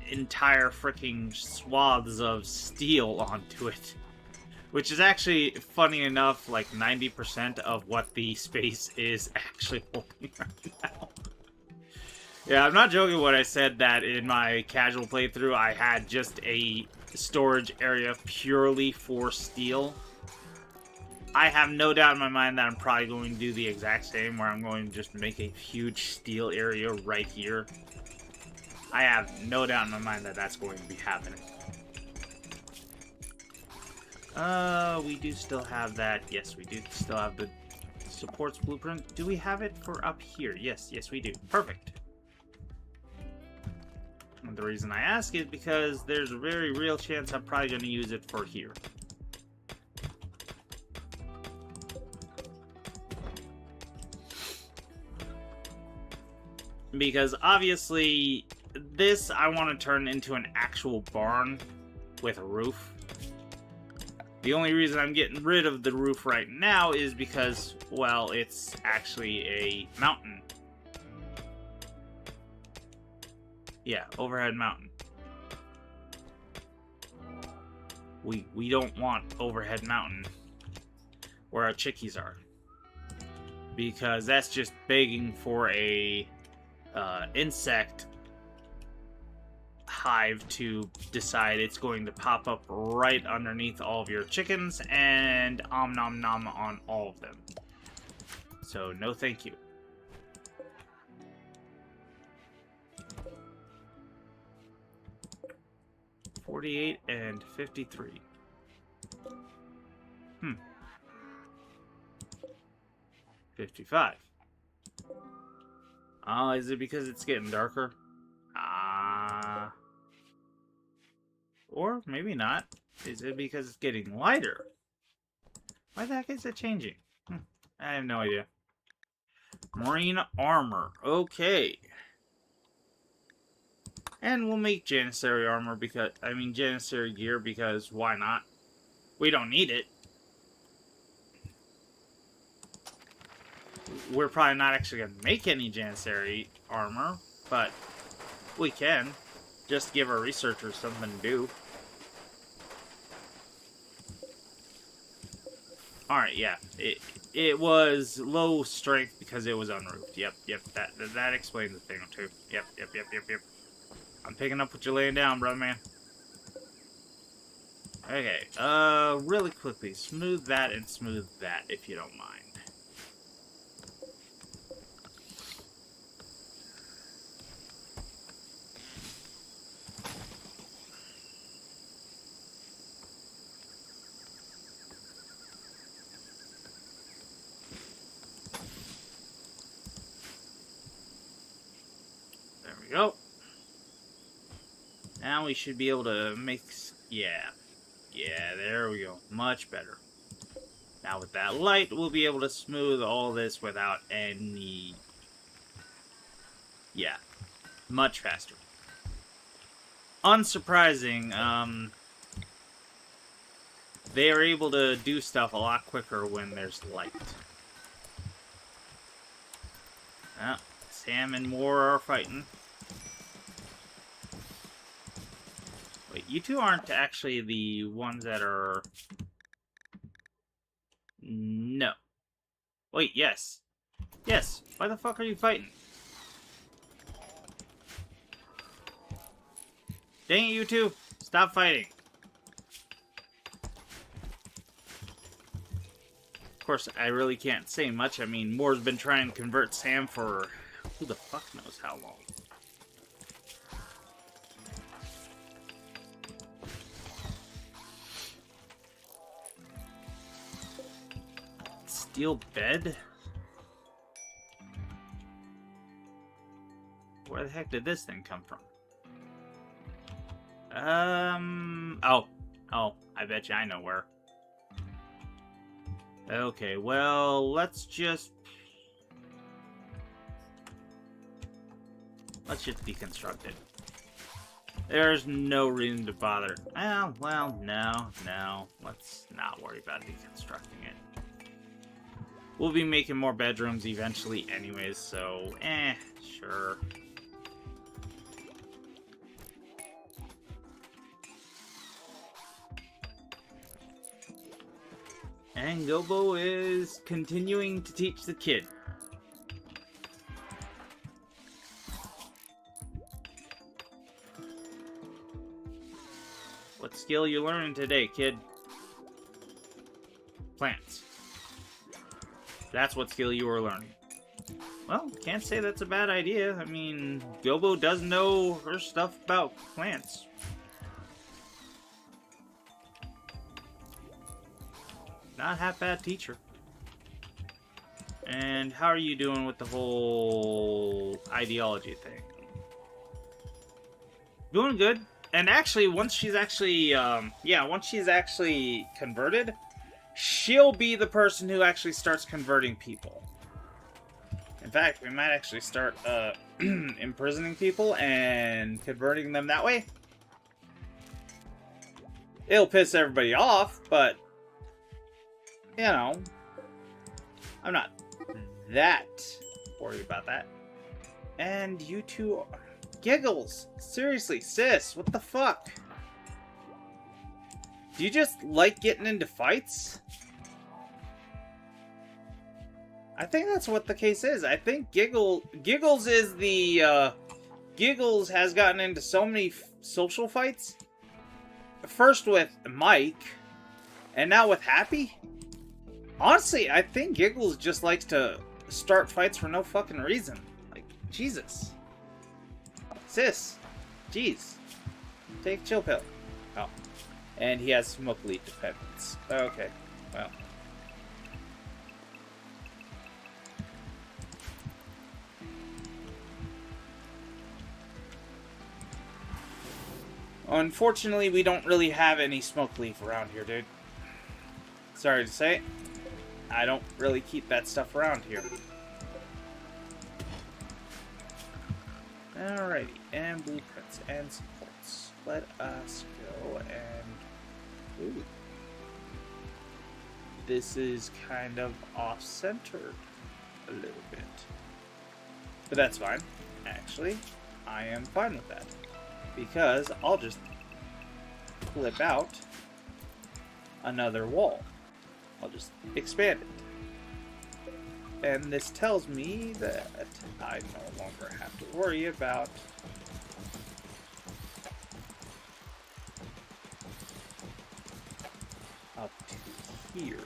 entire freaking swaths of steel onto it. Which is actually, funny enough, like 90% of what the space is actually holding right now. Yeah, I'm not joking when I said that in my casual playthrough I had just a storage area purely for steel. I have no doubt in my mind that I'm probably going to do the exact same, where I'm going to just make a huge steel area right here. I have no doubt in my mind that that's going to be happening. We do still have that. Yes, we do still have the supports blueprint. Do we have it for up here? Yes, we do. Perfect. And the reason I ask is because there's a very real chance I'm probably going to use it for here. Because obviously, this I want to turn into an actual barn with a roof. The only reason I'm getting rid of the roof right now is because, well, it's actually a mountain. Yeah, overhead mountain. We don't want overhead mountain where our chickies are. Because that's just begging for a insect hive to decide it's going to pop up right underneath all of your chickens and nom nom on all of them. So no thank you. $48 and $53. 55. Oh, is it because it's getting darker? Or maybe not. Is it because it's getting lighter? Why the heck is it changing? I have no idea. Marine armor. Okay. And we'll make Janissary armor because, Janissary gear because why not? We don't need it. We're probably not actually going to make any Janissary armor, but We can. Just give our researchers something to do. Alright, yeah. It was low strength because it was unroofed. Yep. That explains the thing too. Yep. I'm picking up what you're laying down, brother man. Okay, really quickly, smooth that and smooth that, if you don't mind. There we go. Now we should be able to mix, yeah, there we go, much better. Now with that light, we'll be able to smooth all this without any... Yeah. Much faster. Unsurprising, they are able to do stuff a lot quicker when there's light. Sam and Moore are fighting. Wait, you two aren't actually the ones that are... No. Wait, yes. Yes, why the fuck are you fighting? Dang it, you two! Stop fighting! Of course, I really can't say much. I mean, Moore's been trying to convert Sam for who the fuck knows how long. Steel bed? Where the heck did this thing come from? Oh, I bet you I know where. Okay, well, let's just deconstruct it. There's no reason to bother. Well, no. Let's not worry about deconstructing it. We'll be making more bedrooms eventually anyways, so, sure. And Gobo is continuing to teach the kid. What skill you learning today, kid? Plants. That's what skill you were learning. Well, can't say that's a bad idea. I mean, Gobo does know her stuff about plants. Not half bad teacher. And how are you doing with the whole ideology thing? Doing good. And actually, once she's actually converted, she'll be the person who actually starts converting people. In fact, we might actually start imprisoning people and converting them that way. It'll piss everybody off, but you know, I'm not that worried about that. And you two... Giggles! Seriously, sis, what the fuck? Do you just like getting into fights? I think that's what the case is. I think Giggles is the, Giggles has gotten into so many social fights. First with Mike, and now with Happy. Honestly, I think Giggles just likes to start fights for no fucking reason. Like, Jesus. Sis. Jeez. Take a chill pill. Oh. And he has smoke leak dependence. Okay. Well. Unfortunately, we don't really have any smoke leaf around here, dude. Sorry to say. I don't really keep that stuff around here. Alrighty, and blueprints and supports. Let us go and... Ooh. This is kind of off-centered a little bit. But that's fine, actually. I am fine with that. Because I'll just flip out another wall. I'll just expand it. And this tells me that I no longer have to worry about up to here.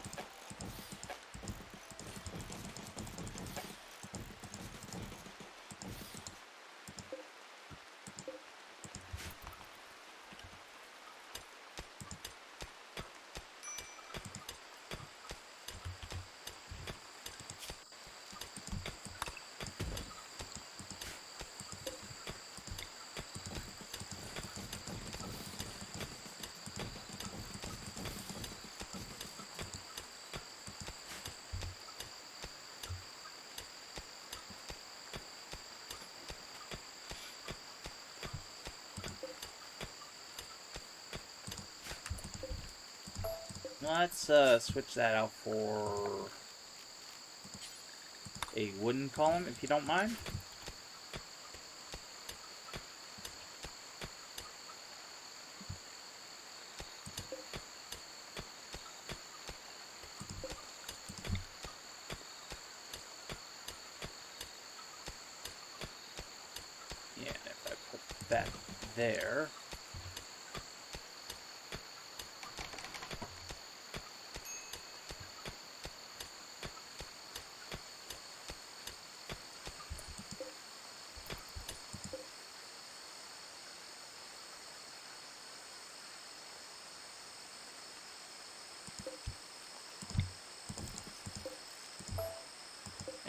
Let's switch that out for a wooden column, if you don't mind. Yeah, if I put that there.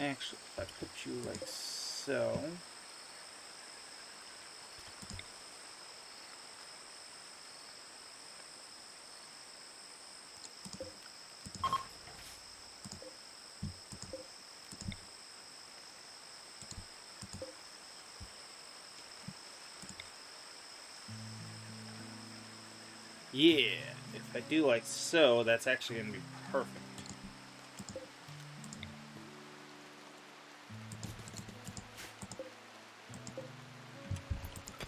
Actually, if I put you like so. Yeah, if I do like so, that's actually going to be perfect.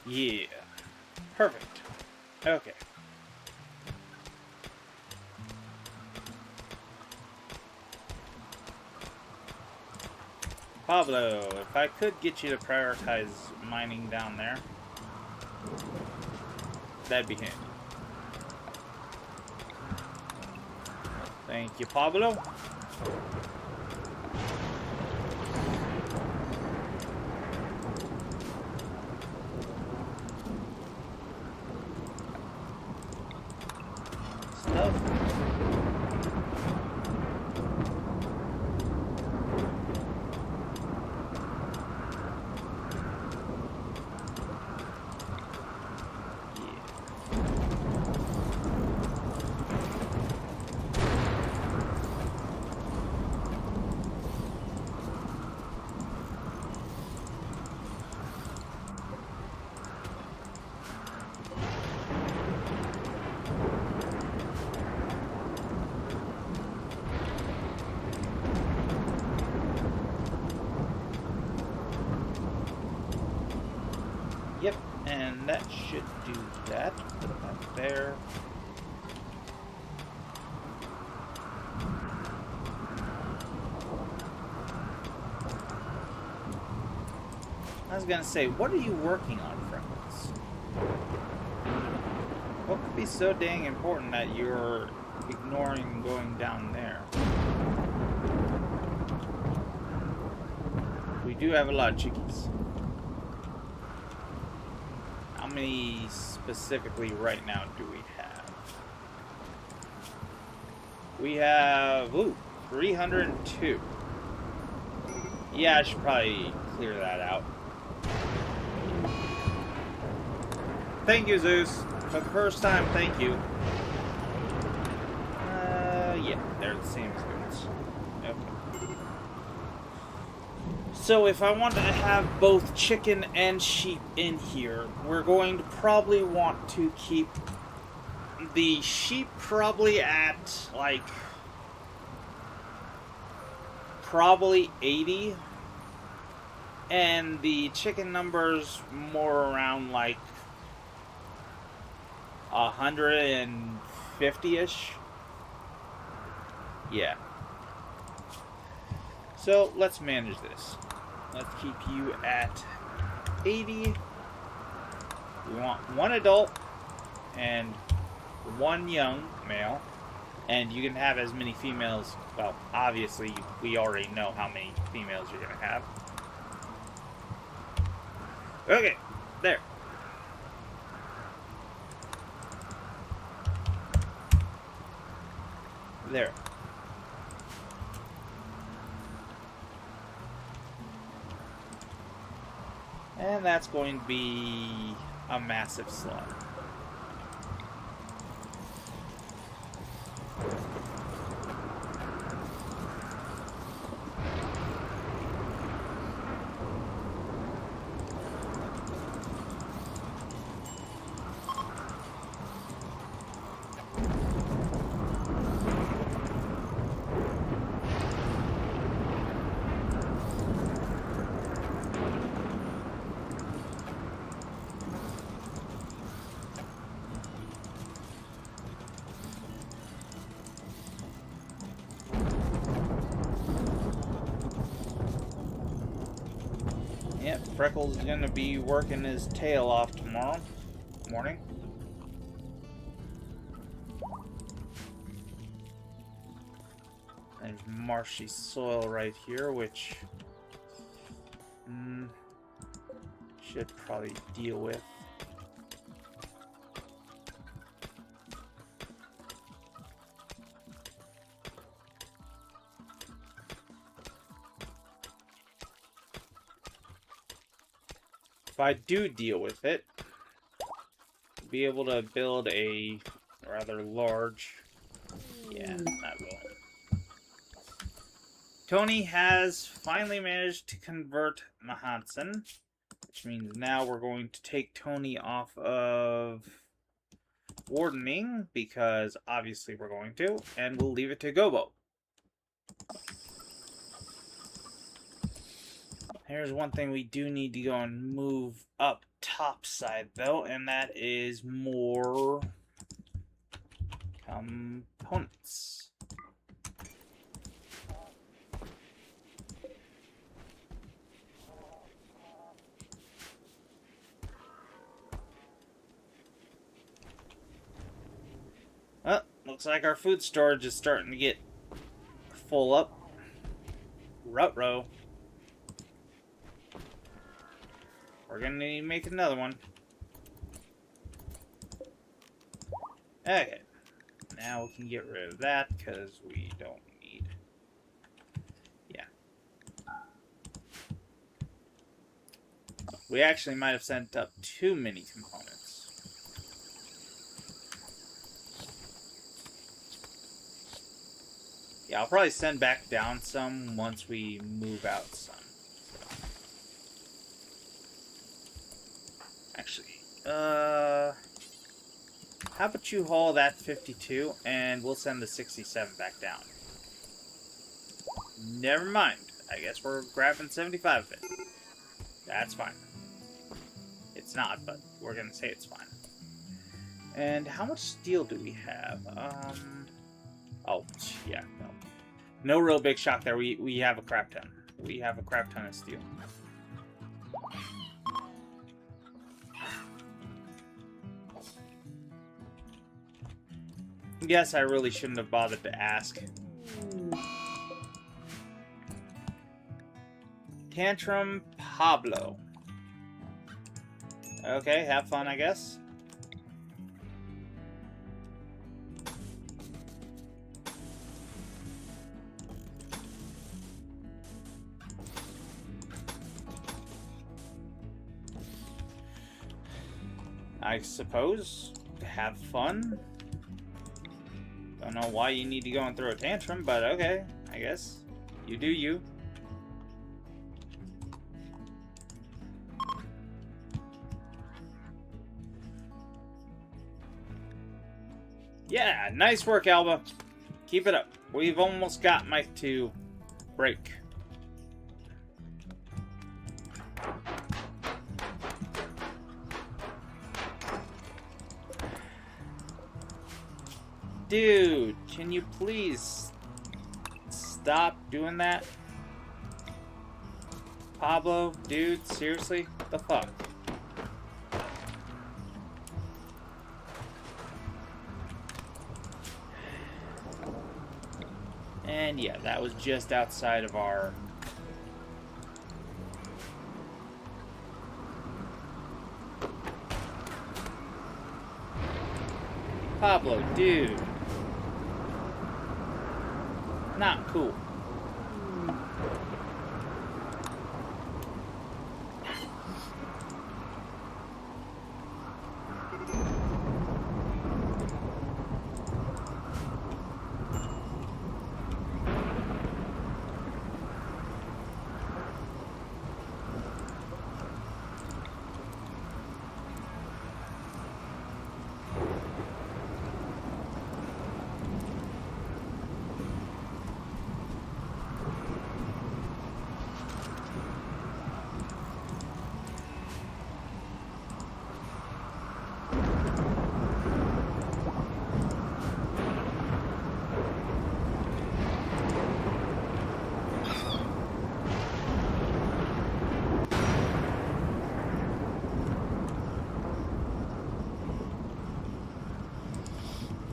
Yeah, perfect. Okay. Pablo, if I could get you to prioritize mining down there, that'd be handy. Thank you, Pablo. Yep, and that should do that. Put that there. I was gonna say, what are you working on, friends? What could be so dang important that you're ignoring going down there? We do have a lot of chickies. How many specifically right now do we have? We have, 302. Yeah, I should probably clear that out. Thank you, Zeus. For the first time, thank you. Yeah, they're the same students. Okay. So if I want to have both chicken and sheep in here, we're going to probably want to keep the sheep probably at, like, probably 80. And the chicken numbers more around like 150-ish. Yeah. So let's manage this. Let's keep you at 80. We want one adult and one young male. And you can have as many females. Well, obviously, we already know how many females you're going to have. Okay, there. There. And that's going to be a massive slug. Yep, Freckles is going to be working his tail off tomorrow morning. There's marshy soil right here, which should probably deal with. If I do deal with it, I'll be able to build a rather large... Yeah, I will. Tony has finally managed to convert Mahansen, which means now we're going to take Tony off of wardening, because obviously we're going to, and we'll leave it to Gobo. Here's one thing we do need to go and move up top side, though, and that is more components. Well, looks like our food storage is starting to get full up. Ruh-roh. We're gonna need to make another one. Okay. Now we can get rid of that because we don't need... Yeah. We actually might have sent up too many components. Yeah, I'll probably send back down some once we move out some. Actually, how about you haul that 52 and we'll send the 67 back down. Never mind. I guess we're grabbing 75 of it. That's fine. It's not, but we're gonna say it's fine. And how much steel do we have? Oh, yeah, no. No real big shock there. We have a crap ton. We have a crap ton of steel. Yes, I really shouldn't have bothered to ask. Tantrum Pablo. Okay, have fun, I guess. I suppose. Have fun. Don't know why you need to go and throw a tantrum, but okay, I guess. You do you. Yeah, nice work, Alba. Keep it up. We've almost got Mike to break. Dude, can you please stop doing that? Pablo, dude, seriously? What the fuck? And yeah, that was just outside of our... Pablo, dude. Not cool.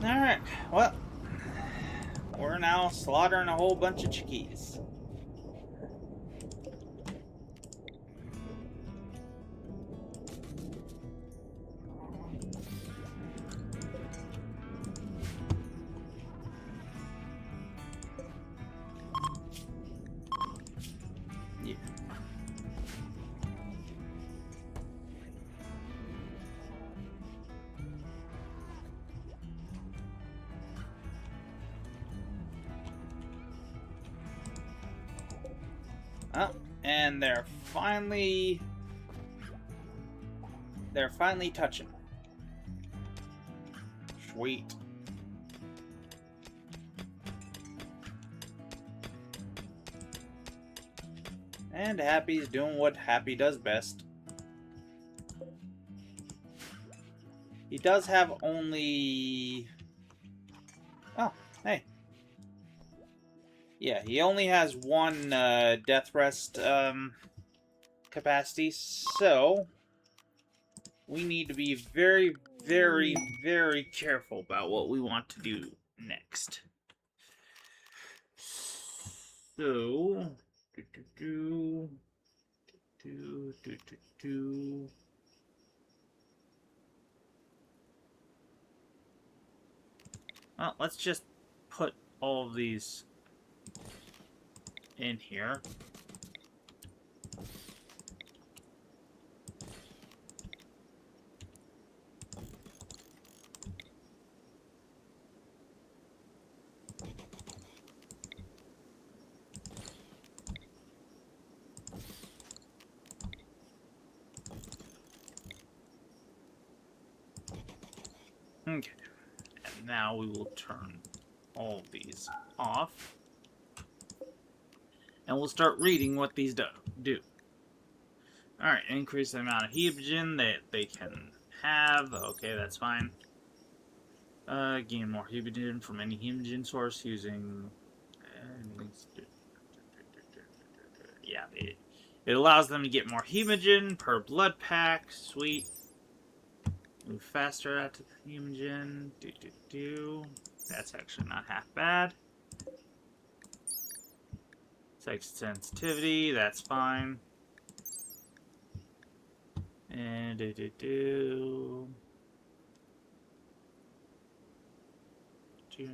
Alright, well, we're now slaughtering a whole bunch of chickies. Yeah. Oh, and they're finally touching. Sweet. And Happy's doing what Happy does best. He does have only... Oh, hey. Yeah, he only has one death rest capacity, so we need to be very, very, very careful about what we want to do next. So, well, let's just put all of these in here. Okay, and now we will turn all of these off. And we'll start reading what these do. Alright, increase the amount of hemogen that they can have. Okay, that's fine. Gain more hemogen from any hemogen source using... yeah, it allows them to get more hemogen per blood pack. Sweet. Move faster out to the hemogen. That's actually not half bad. Psych sensitivity, that's fine. And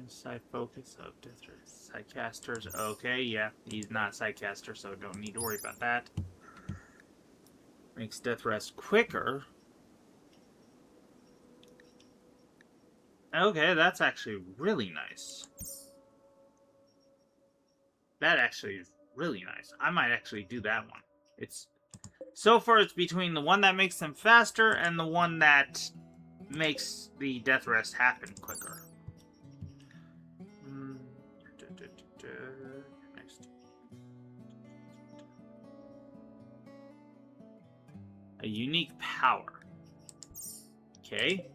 Side focus of death Psycasters. Okay, yeah, he's not Psycaster, so don't need to worry about that. Makes death rest quicker. Okay, that's actually really nice. That actually is really nice. I might actually do that one. It's so far it's between the one that makes them faster and the one that makes the death rest happen quicker. Next. A unique power. Okay.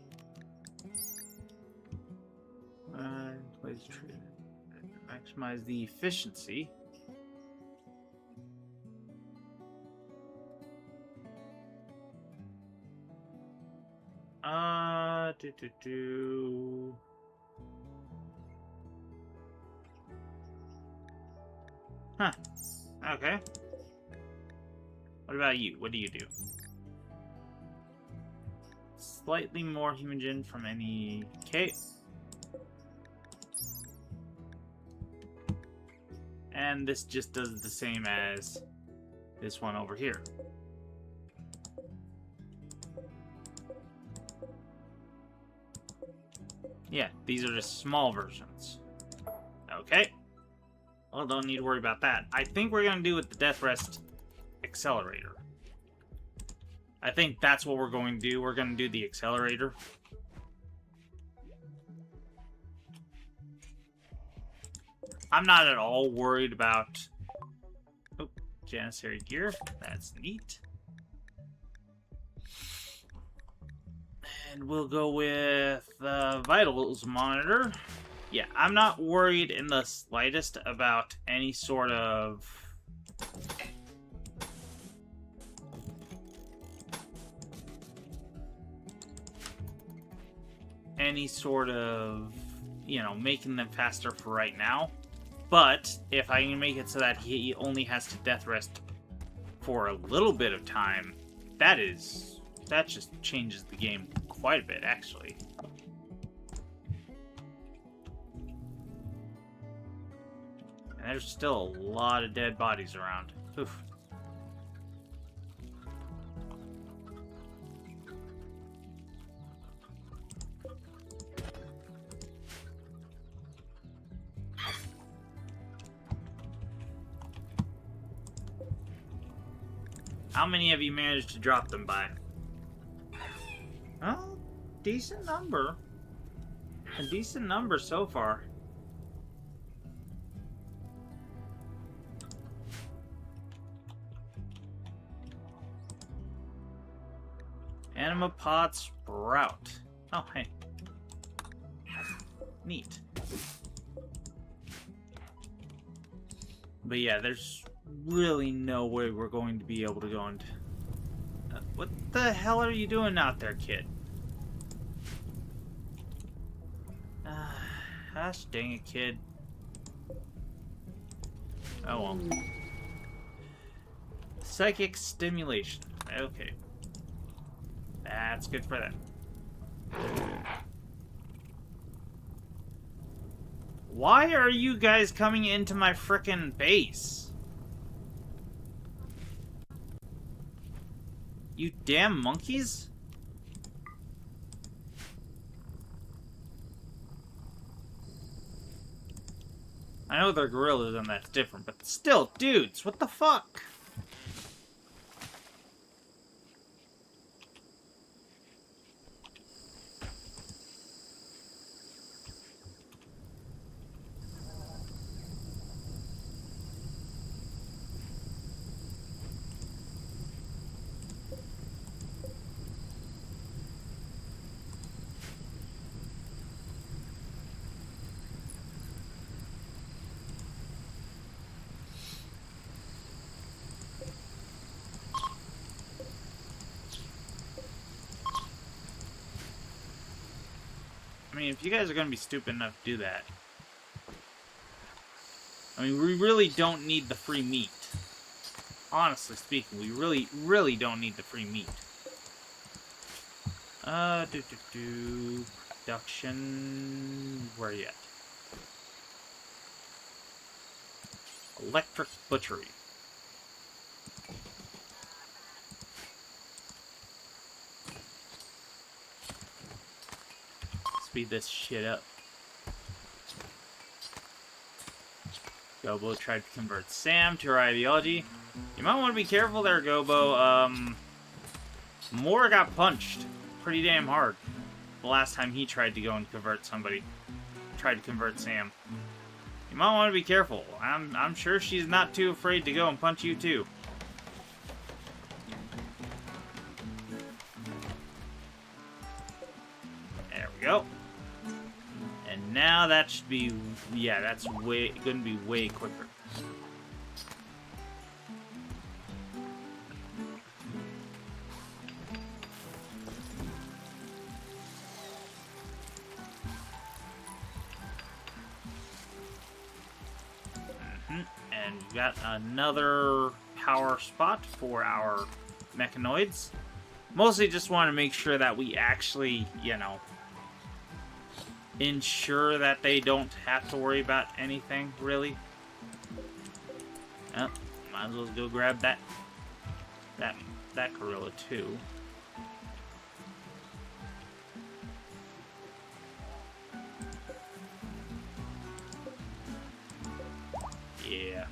Maximize the efficiency. Huh. Okay. What about you? What do you do? Slightly more human gen from any... Okay. And this just does the same as this one over here. Yeah, these are just small versions. Okay. Well, don't need to worry about that. I think we're going to do with the Death Rest Accelerator. I think that's what we're going to do. We're going to do the Accelerator. I'm not at all worried about... Oh, Janissary gear. That's neat. And we'll go with the Vitals Monitor. Yeah, I'm not worried in the slightest about any sort of... you know, making them faster for right now. But if I can make it so that he only has to death rest for a little bit of time, that just changes the game quite a bit, actually. And there's still a lot of dead bodies around. Oof. How many have you managed to drop them by? Oh, decent number. A decent number so far. Anima Pod Sprout. Oh, hey. Neat. But yeah, there's really no way we're going to be able to go and... what the hell are you doing out there, kid? Gosh dang it, kid. Oh well. Psychic stimulation. Okay. That's good for them. Why are you guys coming into my frickin' base? You damn monkeys? I know they're gorillas and that's different, but still, dudes, what the fuck? I mean, if you guys are going to be stupid enough to do that... I mean, we really don't need the free meat. Honestly speaking, we really don't need the free meat. Production... Where are you at? Electric Butchery. Speed this shit up. Gobo tried to convert Sam to her ideology. You might want to be careful there, Gobo. Moore got punched pretty damn hard the last time he tried to go and convert somebody. Tried to convert Sam. You might want to be careful. I'm sure she's not too afraid to go and punch you too. There we go. And now that should be, yeah, that's gonna be way quicker. And we've got another power spot for our mechanoids. Mostly just want to make sure that we actually, you know, ensure that they don't have to worry about anything, really. Oh, might as well go grab that gorilla too. Yeah.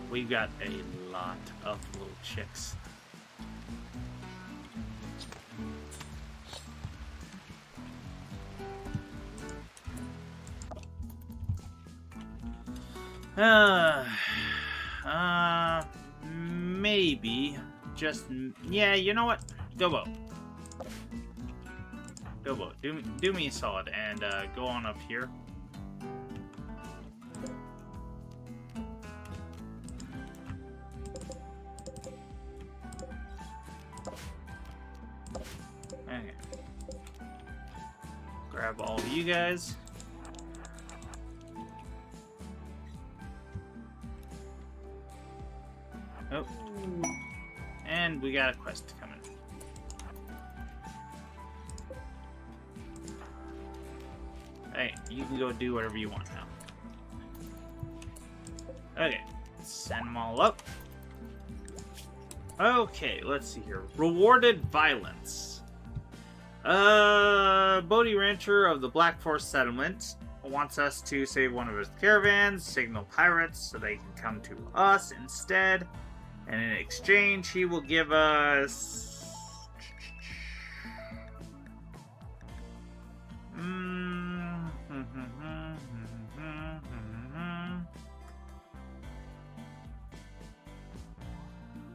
We've got a lot of little chicks. Maybe. Just, yeah, you know what? Go boat. Do me a solid and go on up here. Okay. Grab all of you guys. Oh. And we got a quest coming. Hey, you can go do whatever you want now. Okay, send them all up. Okay, let's see here. Rewarded violence. Bodhi Rancher of the Black Forest Settlement wants us to save one of his caravans, signal pirates so they can come to us instead. And in exchange, he will give us...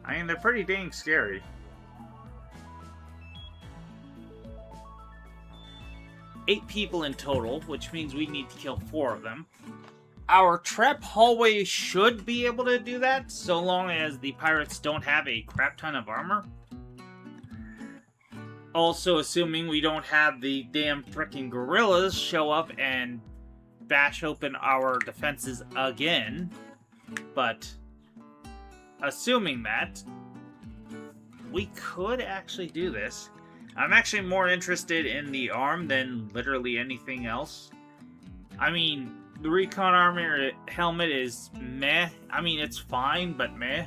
I mean, they're pretty dang scary. Eight people in total, which means we need to kill 4 of them. Our trap hallway should be able to do that, so long as the pirates don't have a crap ton of armor. Also, assuming we don't have the damn frickin' gorillas show up and bash open our defenses again. But, assuming that, we could actually do this. I'm actually more interested in the arm than literally anything else. I mean, the recon armor helmet is meh. I mean, it's fine, but meh.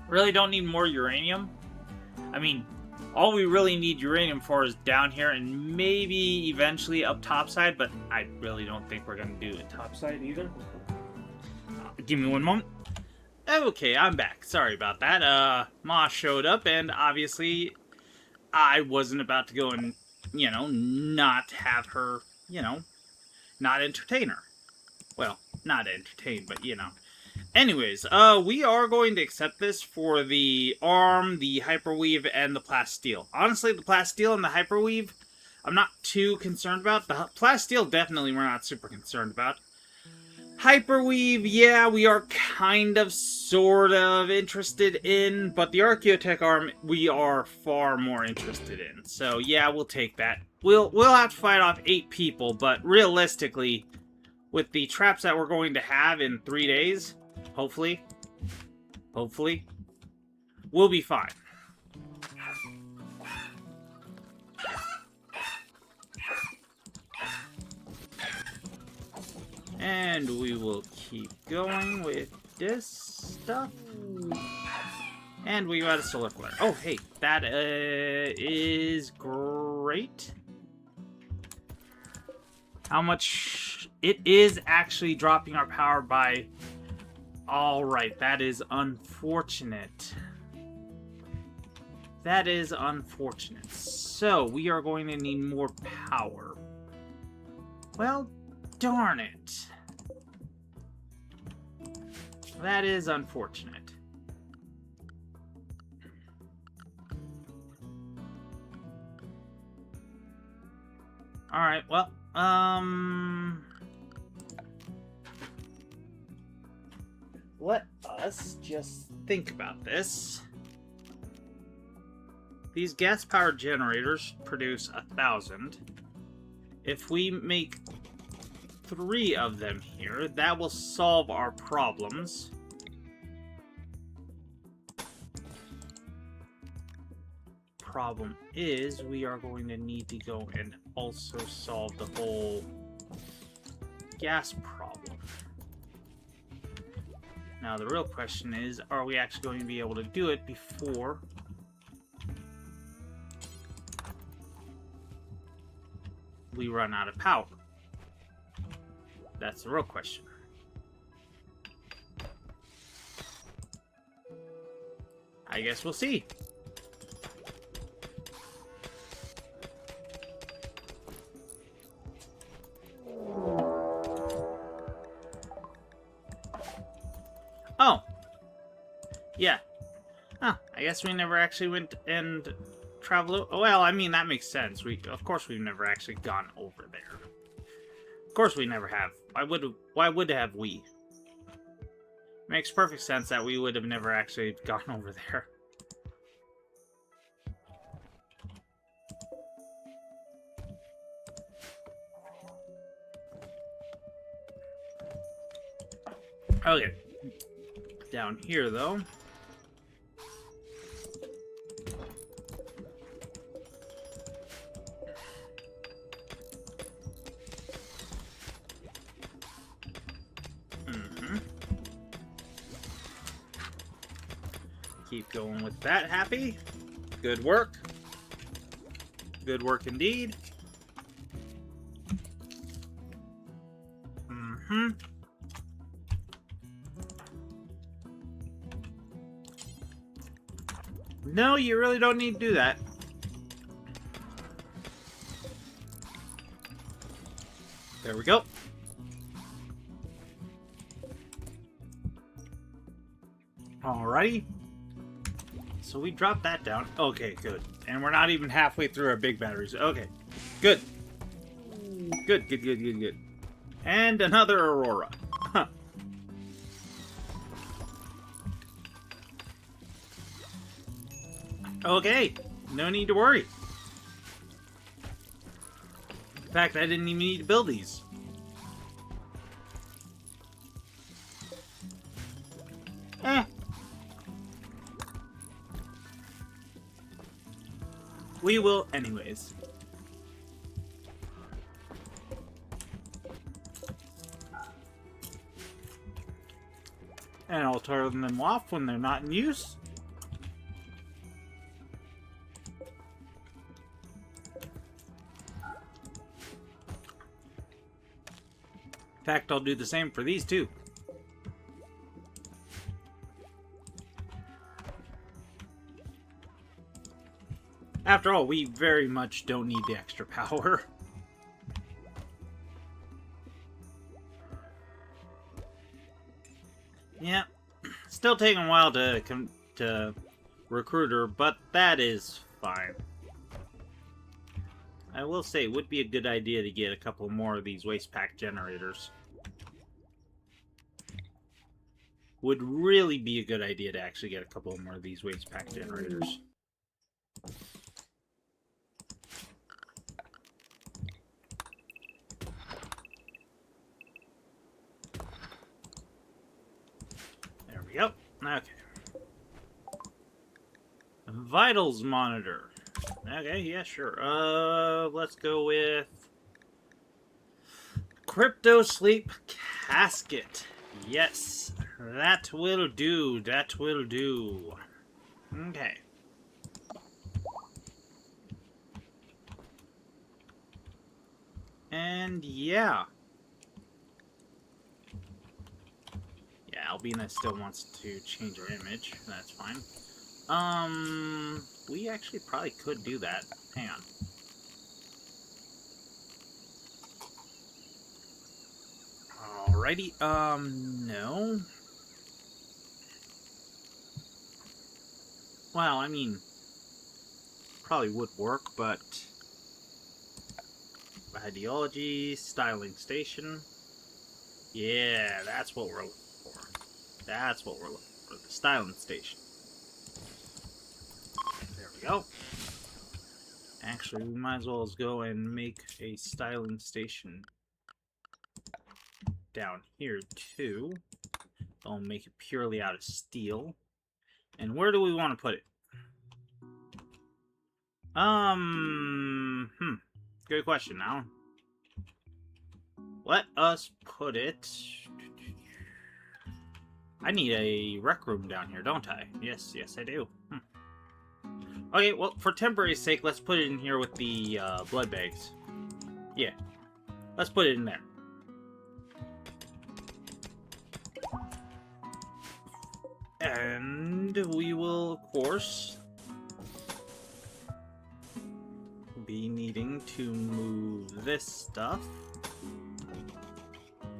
Really don't need more uranium. I mean, all we really need uranium for is down here and maybe eventually up topside, but I really don't think we're going to do it topside either. Give me one moment. Okay, I'm back. Sorry about that. Ma showed up, and obviously I wasn't about to go and, you know, not have her, you know, not entertain her. Well, not entertain, but, you know. Anyways, we are going to accept this for the arm, the hyperweave, and the plasteel. Honestly, the plasteel and the hyperweave, I'm not too concerned about. The plasteel, definitely we're not super concerned about. Hyperweave, yeah, we are kind of, sort of interested in, but the Archaeotech arm, we are far more interested in. So, yeah, we'll take that. We'll have to fight off 8 people, but realistically, with the traps that we're going to have in 3 days, hopefully, we'll be fine. And we will keep going with this stuff. And we got a solar flare. Oh, hey, that is great. How much? It is actually dropping our power by... Alright, that is unfortunate. That is unfortunate. So, we are going to need more power. Well, darn it. That is unfortunate. Alright, well, let us just think about this. These gas-powered generators produce 1,000. If we make 3 of them here, that will solve our problems. Problem is, we are going to need to go and also solve the whole gas problem. Now, the real question is, are we actually going to be able to do it before we run out of power? That's the real question. I guess we'll see. Oh. Yeah. Huh. I guess we never actually went and traveled. Well, I mean, that makes sense. Of course, we've never actually gone over there. Of course, we never have. Why would have we? Makes perfect sense that we would have never actually gone over there. Okay. Down here, though. Keep going with that, Happy. Good work. Good work indeed. No, you really don't need to do that. There we go. Alrighty. So we dropped that down. Okay, good. And we're not even halfway through our big batteries. Okay, good. Good, good, good, good, good. And another Aurora. Huh. Okay, no need to worry. In fact, I didn't even need to build these. We will anyways. And I'll turn them off when they're not in use. In fact, I'll do the same for these too. After all, we very much don't need the extra power. Yeah, still taking a while to recruit her, but that is fine. I will say, it would be a good idea to get a couple more of these waste pack generators. Would really be a good idea to actually get a couple more of these waste pack generators. There we go. Okay. Vitals monitor. Okay, yeah, sure. Let's go with Crypto Sleep Casket. Yes, that will do. That will do. Okay. And yeah. Yeah, Albina still wants to change her image. That's fine. We actually probably could do that. Hang on. Alrighty, no. Well, I mean, probably would work, but Ideology, styling station. Yeah, that's what we're looking for. That's what we're looking for, the styling station. There we go. Actually, we might as well go and make a styling station down here, too. I'll make it purely out of steel. And where do we want to put it? Good question now. Let us put it... I need a rec room down here, don't I? Yes, I do. Okay, well, for temporary sake, let's put it in here with the blood bags. Yeah. Let's put it in there. And we will, of course, be needing to move this stuff.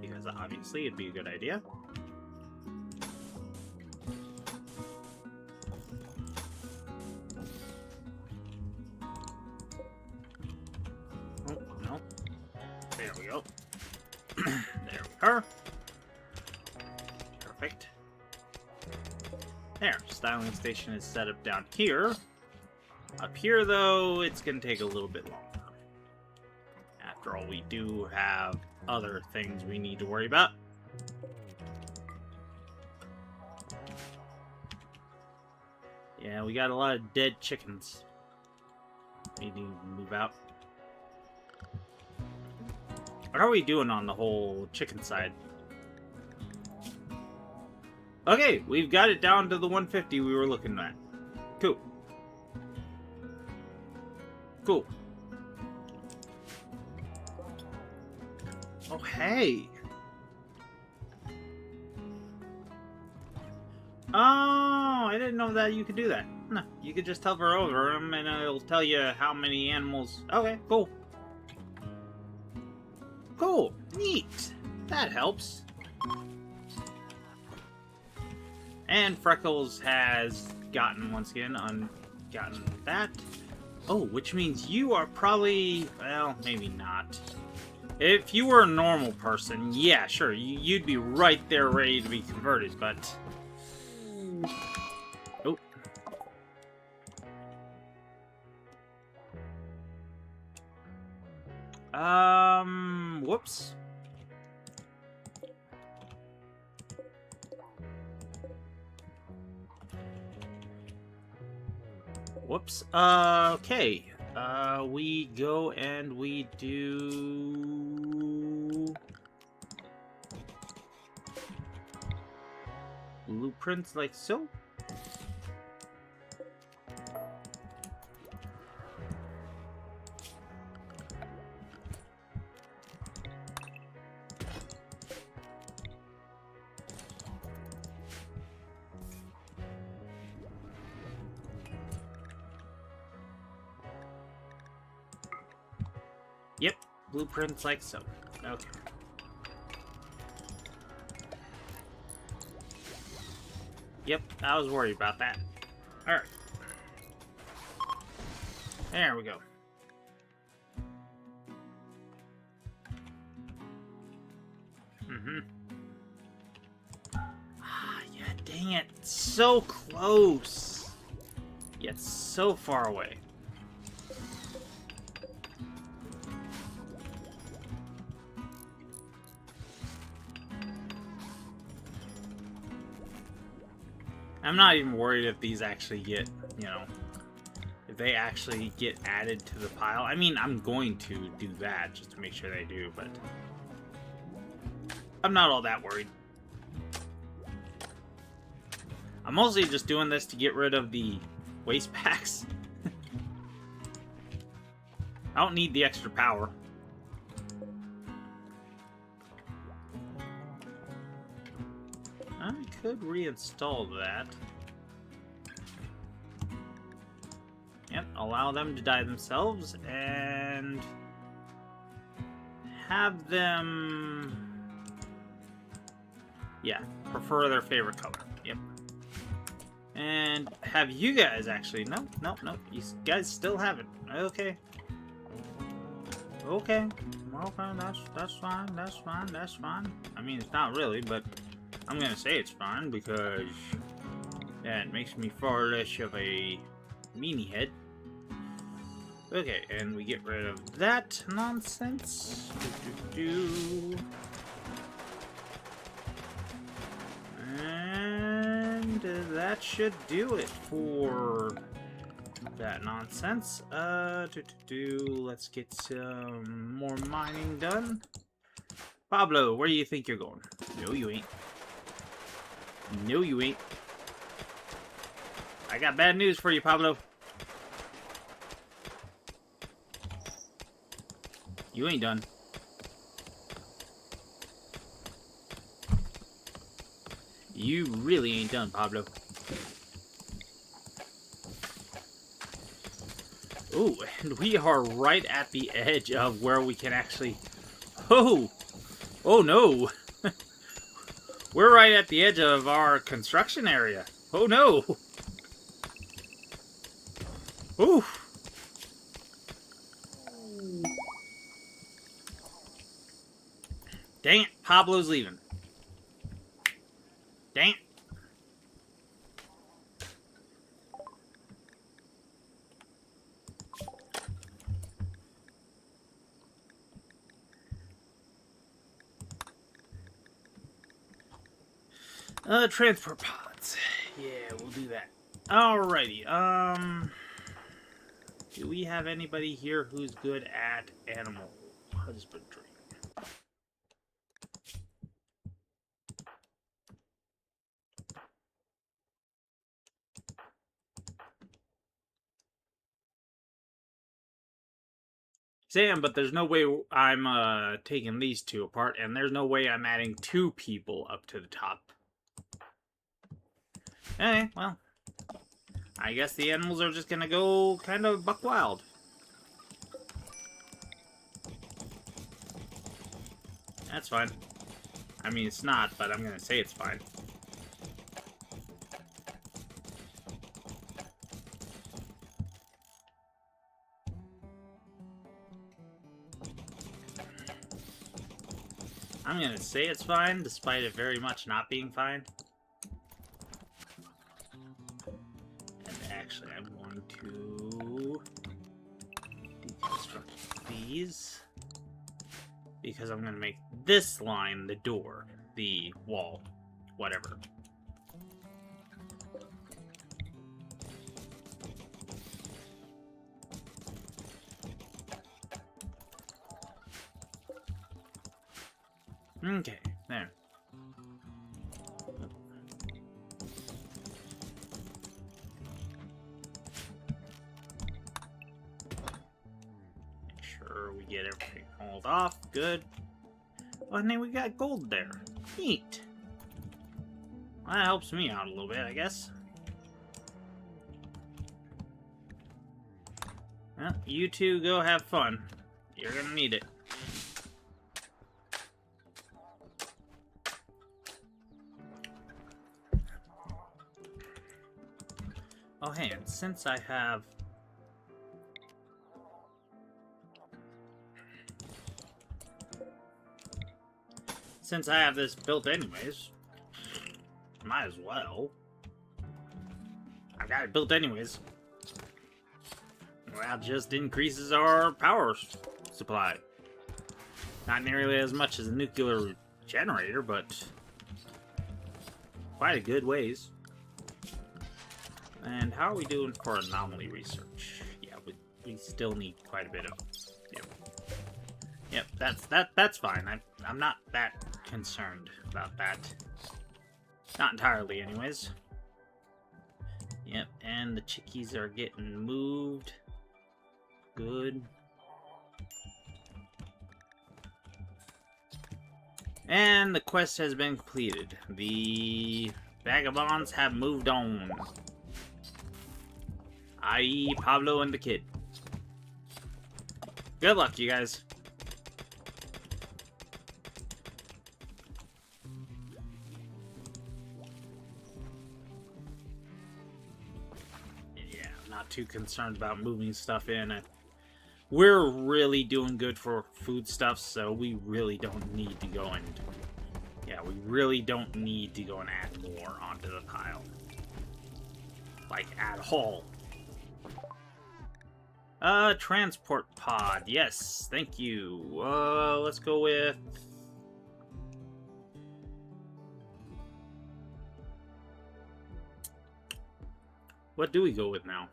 Because obviously it'd be a good idea. Oh, no. There we go. There we are. Perfect. There, styling station is set up down here. Up here, though, it's going to take a little bit longer. After all, we do have other things we need to worry about. Yeah, we got a lot of dead chickens. Need to move out. What are we doing on the whole chicken side? Okay, we've got it down to the 150 we were looking at. Cool. Cool. Oh, hey. Oh, I didn't know that you could do that. No, you could just hover over them and it'll tell you how many animals... Okay, cool. Cool. Neat. That helps. And Freckles has gotten, once again, gotten that. Oh, which means you are probably... Well, maybe not. If you were a normal person, yeah, sure, you'd be right there ready to be converted, but... Oh. Whoops. Whoops. Okay. We go and we do... blueprints like so? Yep, blueprints like so. Okay. Yep, I was worried about that. Alright. There we go. Ah, yeah, dang it. So close. Yet so far away. I'm not even worried if these actually get, you know, if they actually get added to the pile. I mean, I'm going to do that just to make sure they do, but I'm not all that worried. I'm mostly just doing this to get rid of the waste packs. I don't need the extra power. I could reinstall that. Yep, allow them to die themselves and have them... Yeah, prefer their favorite color. Yep. And have you guys actually... No. You guys still have it. Okay. Okay. Okay, that's fine. That's fine. That's fine. I mean, it's not really, but I'm gonna say it's fine because that makes me far less of a meanie head. Okay, and we get rid of that nonsense. And that should do it for that nonsense. Let's get some more mining done. Pablo, where do you think you're going? No, you ain't. No, you ain't. I got bad news for you, Pablo. You ain't done. You really ain't done, Pablo. Ooh, and we are right at the edge of where we can actually... Oh! Oh no! We're right at the edge of our construction area. Oh no! Ooh! Dang it, Pablo's leaving. Dang it. Transport pods. Yeah, we'll do that. Alrighty, do we have anybody here who's good at animal husbandry? Sam, but there's no way I'm taking these two apart, and there's no way I'm adding 2 people up to the top. Okay, well, I guess the animals are just gonna go kind of buck wild. That's fine. I mean, it's not, but I'm gonna say it's fine. I'm gonna say it's fine, despite it very much not being fine. And actually, I'm going to deconstruct these, because I'm gonna make this line the door, the wall, whatever. Okay, there. Make sure we get everything hauled off. Good. Oh, and then we got gold there. Neat. Well, that helps me out a little bit, I guess. Well, you two go have fun. You're gonna need it. Oh, hey, and since I have... Since I have this built anyways, might as well. I've got it built anyways. Well, that just increases our power supply. Not nearly as much as a nuclear generator, but quite a good ways. And how are we doing for anomaly research? Yeah, we still need quite a bit of... Yep, that's fine. I'm not that concerned about that. Not entirely, anyways. Yep, and the chickies are getting moved. Good. And the quest has been completed. The vagabonds have moved on. I.e. Pablo and the kid. Good luck, you guys. Yeah, I'm not too concerned about moving stuff in. we're really doing good for foodstuffs, so we really don't need to go and... Yeah, we really don't need to go and add more onto the pile. Like, at all. Transport pod. Yes, thank you. Let's go with... What do we go with now?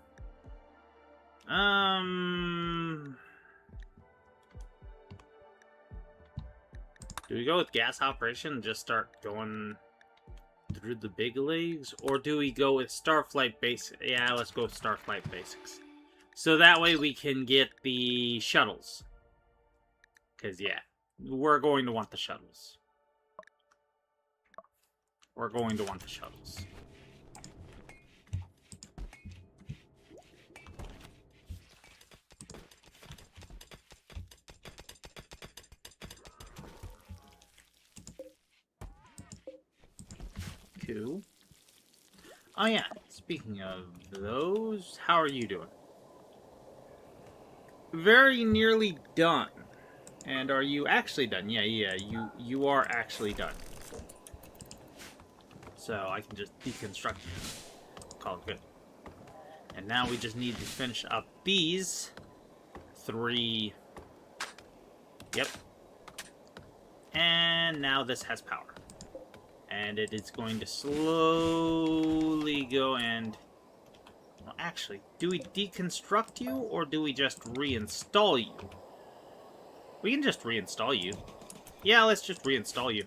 Do we go with gas operation and just start going through the big leagues? Or do we go with Starflight basics? Yeah, let's go with Starflight basics. So that way we can get the shuttles. Because, yeah, we're going to want the shuttles. We're going to want the shuttles. Cool. Oh yeah, speaking of those, how are you doing? Very nearly done. And are you actually done? Yeah, you are actually done. So I can just deconstruct you. Call it good. And now we just need to finish up these 3. Yep. And now this has power. And it is going to slowly go and... Well, actually, do we deconstruct you, or do we just reinstall you? We can just reinstall you. Yeah, let's just reinstall you.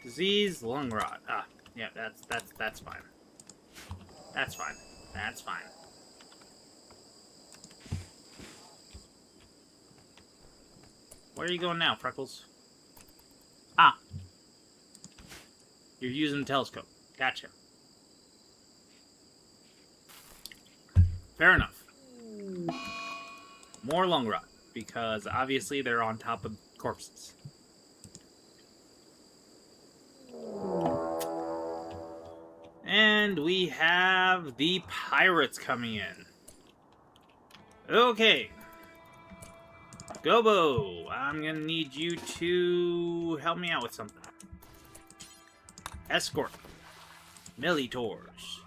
Disease, lung rot. Ah, yeah, that's fine. That's fine. That's fine. Where are you going now, Freckles? Ah. You're using the telescope. Gotcha. Fair enough. More lung rot, because obviously they're on top of corpses. And we have the pirates coming in. Okay. Gobo, I'm gonna need you to help me out with something. Escort. Militors.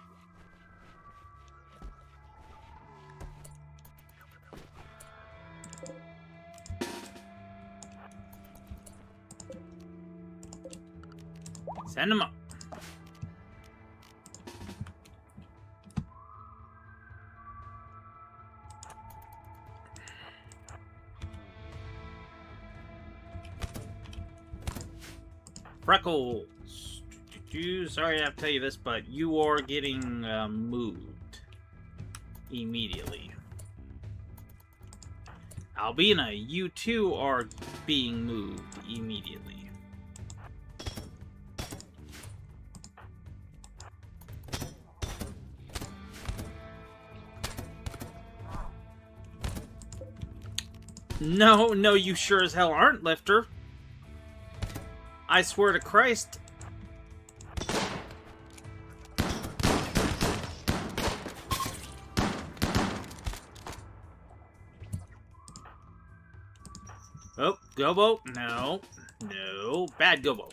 Send them up. Freckles. Sorry to have to tell you this, but you are getting moved immediately. Albina, you too are being moved immediately. No, you sure as hell aren't, Lifter. I swear to Christ. Oh, Gobo. No. Bad Gobo.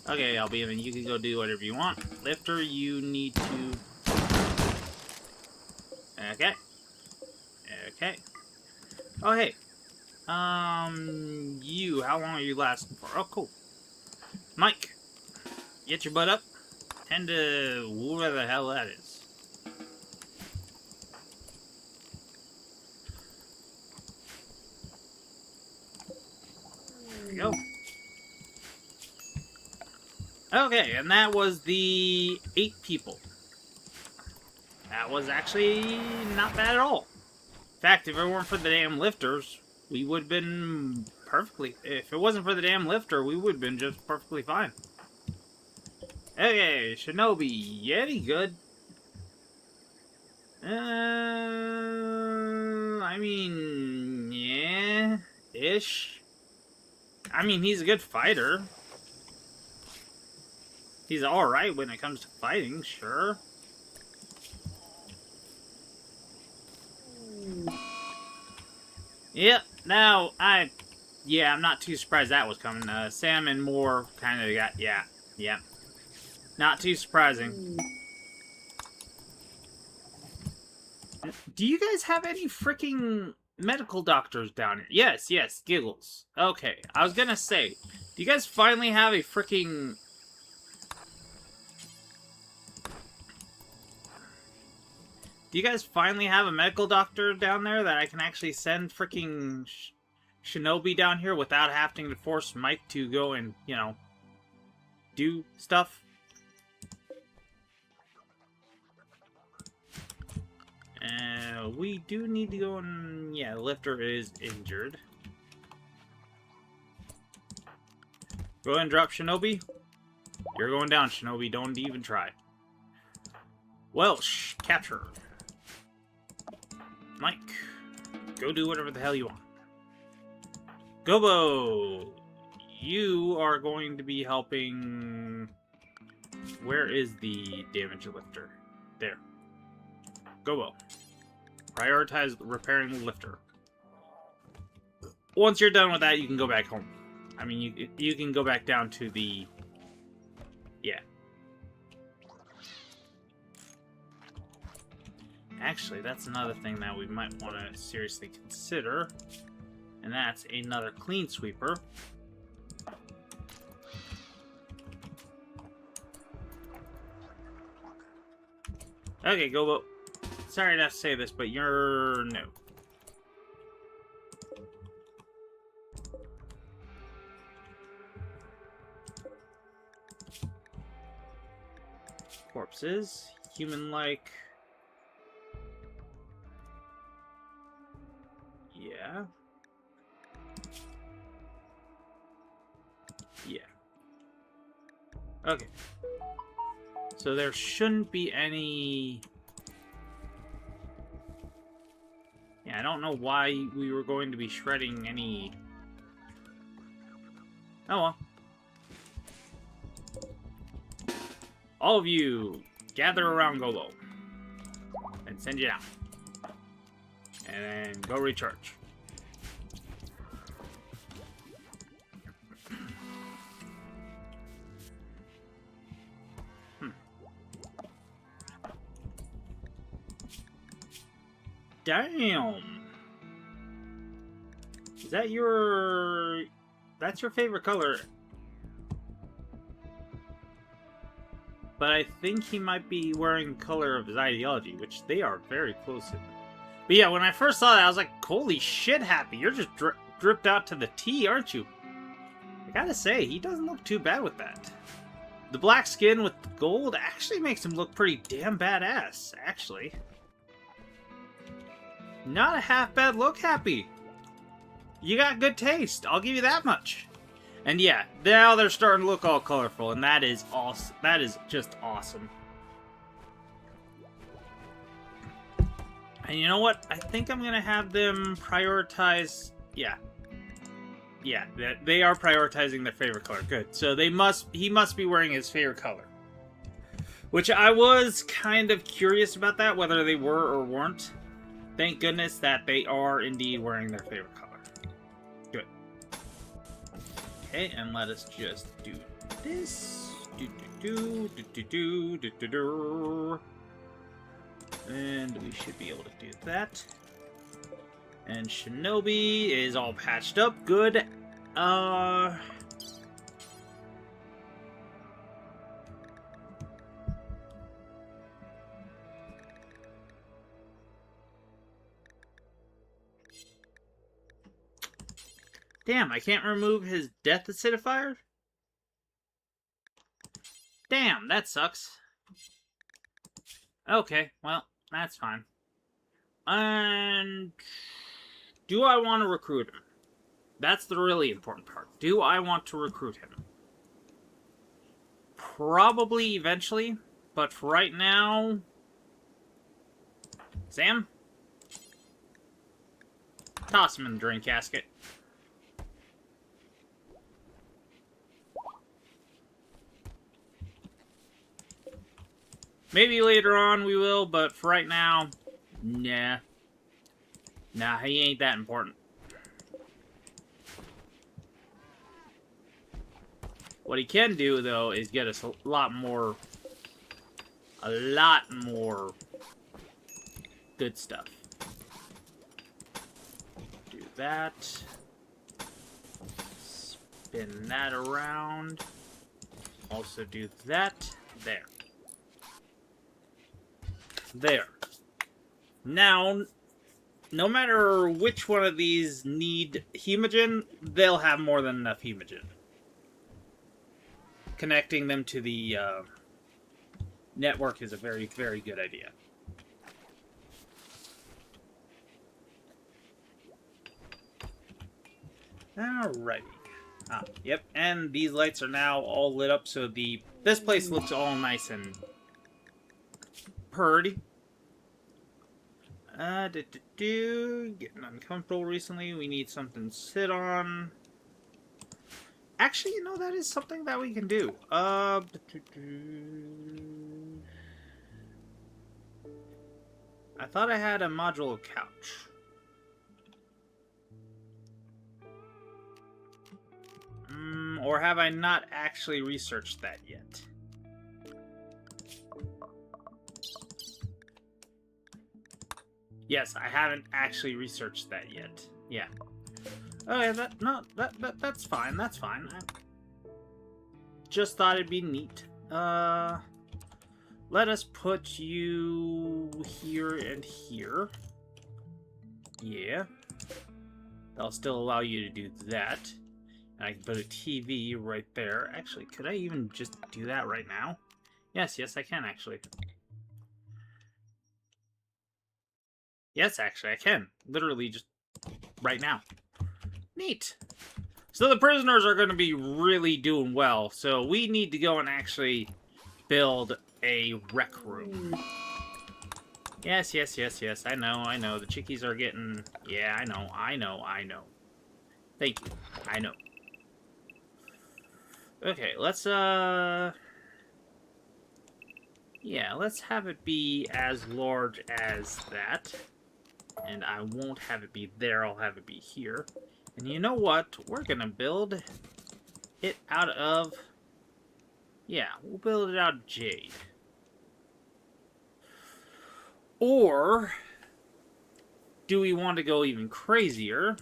Okay, Albina, you can go do whatever you want. Lifter, you need to... Okay. Oh, hey. You, how long are you lasting for? Oh, cool. Mike, get your butt up. Tend to whoever the hell that is. There we go. Okay, and that was the 8 people. That was actually not bad at all. In fact, if it weren't for the damn lifters, we would have been perfectly... If it wasn't for the damn lifter, we would have been just perfectly fine. Okay, Shinobi, Yeti, good. I mean, yeah, ish. I mean, he's a good fighter. He's alright when it comes to fighting, sure. Yep, now, yeah, I'm not too surprised that was coming. Sam and Moore kind of got, yeah. Not too surprising. Do you guys have any freaking medical doctors down here? Yes, Giggles. Okay, I was gonna say, do you guys finally have a freaking... Do you guys finally have a medical doctor down there that I can actually send freaking Shinobi down here without having to force Mike to go and, you know, do stuff? We do need to go and... Yeah, the lifter is injured. Go ahead and drop Shinobi. You're going down, Shinobi. Don't even try. Welsh, capture. Mike, go do whatever the hell you want. Gobo, you are going to be helping... Where is the damage lifter? There. Gobo. Prioritize repairing the lifter. Once you're done with that, you can go back home. I mean, you can go back down to the... Yeah. Actually, that's another thing that we might want to seriously consider. And that's another clean sweeper. Okay, Gobo. Sorry to have to say this, but you're new. Corpses. Human-like. Yeah. Yeah. Okay. So there shouldn't be any... Yeah, I don't know why we were going to be shredding any... Oh well. All of you, gather around Golo. And send you down. And then go recharge. Damn! Is that your... That's your favorite color. But I think he might be wearing the color of his ideology, which they are very close in. But yeah, when I first saw that, I was like, holy shit, Happy, you're just dripped out to the T, aren't you? I gotta say, he doesn't look too bad with that. The black skin with the gold actually makes him look pretty damn badass, actually. Not a half bad look, Happy. You got good taste, I'll give you that much. And yeah, now they're starting to look all colorful, and that is awesome. That is just awesome. And you know what? I think I'm gonna have them prioritize... Yeah. Yeah, they are prioritizing their favorite color. Good. So he must be wearing his favorite color. Which I was kind of curious about that, whether they were or weren't. Thank goodness that they are indeed wearing their favorite color. Good. Okay, and let us just do this. And we should be able to do that. And Shinobi is all patched up. Good. Damn, I can't remove his death acidifier? Damn, that sucks. Okay, well, that's fine. And... do I want to recruit him? That's the really important part. Do I want to recruit him? Probably eventually, but for right now... Sam? Toss him in the drain casket. Maybe later on we will, but for right now, nah. Nah, he ain't that important. What he can do, though, is get us a lot more good stuff. Do that. Spin that around. Also do that. There. There. Now, no matter which one of these need hemogen, they'll have more than enough hemogen. Connecting them to the network is a very, very good idea. Alrighty. Yep, and these lights are now all lit up, so this place looks all nice and purdy. Getting uncomfortable recently. We need something to sit on. Actually, you know, that is something that we can do. I thought I had a modular couch. Or have I not actually researched that yet? Yes, I haven't actually researched that yet. Yeah. Okay, that's fine. That's fine. I just thought it'd be neat. Let us put you here and here. Yeah. That'll still allow you to do that. And I can put a TV right there. Actually, could I even just do that right now? Yes, I can actually. Yes, actually, I can. Literally just right now. Neat. So the prisoners are going to be really doing well. So we need to go and actually build a rec room. Yes. I know. The chickies are getting... Yeah, I know. Thank you. I know. Okay, let's, yeah, let's have it be as large as that. And I won't have it be there, I'll have it be here. And you know what? We're gonna build it out of... Yeah, we'll build it out of jade. Or... do we want to go even crazier?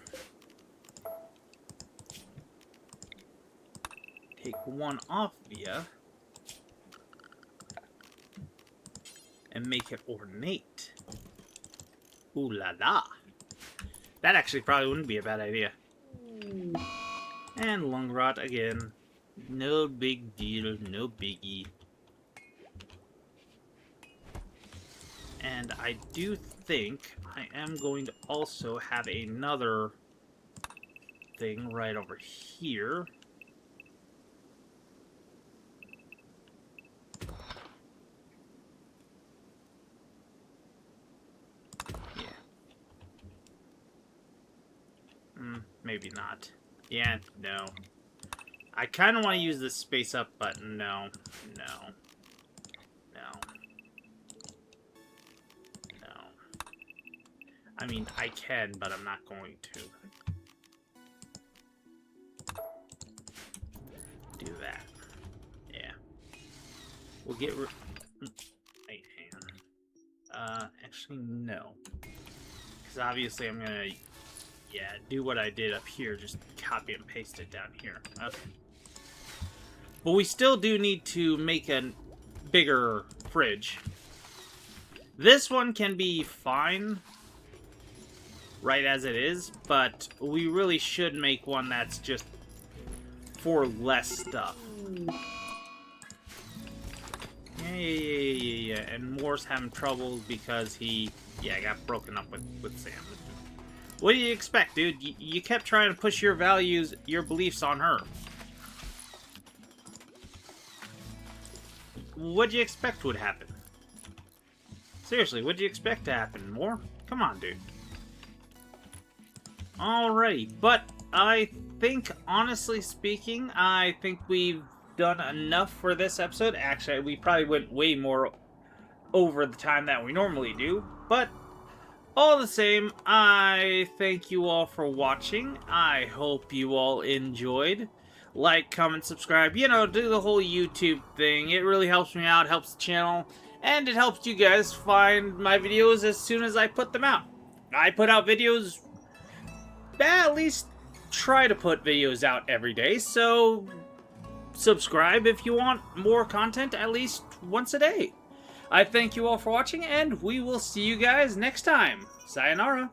Take one off via and make it ornate. Ooh la la. That actually probably wouldn't be a bad idea. And lung rot again. No big deal, no biggie. And I do think I am going to also have another thing right over here. Maybe not. Yeah, no. I kind of want to use this space up, but no. I mean, I can, but I'm not going to. Do that. Yeah. We'll get rid... Wait, hang on. Actually, no. Because obviously I'm gonna... Yeah, do what I did up here, just copy and paste it down here. Okay. But we still do need to make a bigger fridge. This one can be fine, right as it is, but we really should make one that's just for less stuff. Yeah. And Moore's having trouble because he, got broken up with Sam. What do you expect, dude? You kept trying to push your values, your beliefs on her. What do you expect would happen? Seriously, what do you expect to happen? More? Come on, dude. Alrighty, but I think, honestly speaking, I think we've done enough for this episode. Actually, we probably went way more over the time that we normally do, but all the same, I thank you all for watching. I hope you all enjoyed. Like, comment, subscribe, you know, do the whole YouTube thing. It really helps me out, helps the channel, and it helps you guys find my videos as soon as I put them out. I put out videos, at least try to put videos out every day, so subscribe if you want more content at least once a day. I thank you all for watching, and we will see you guys next time. Sayonara.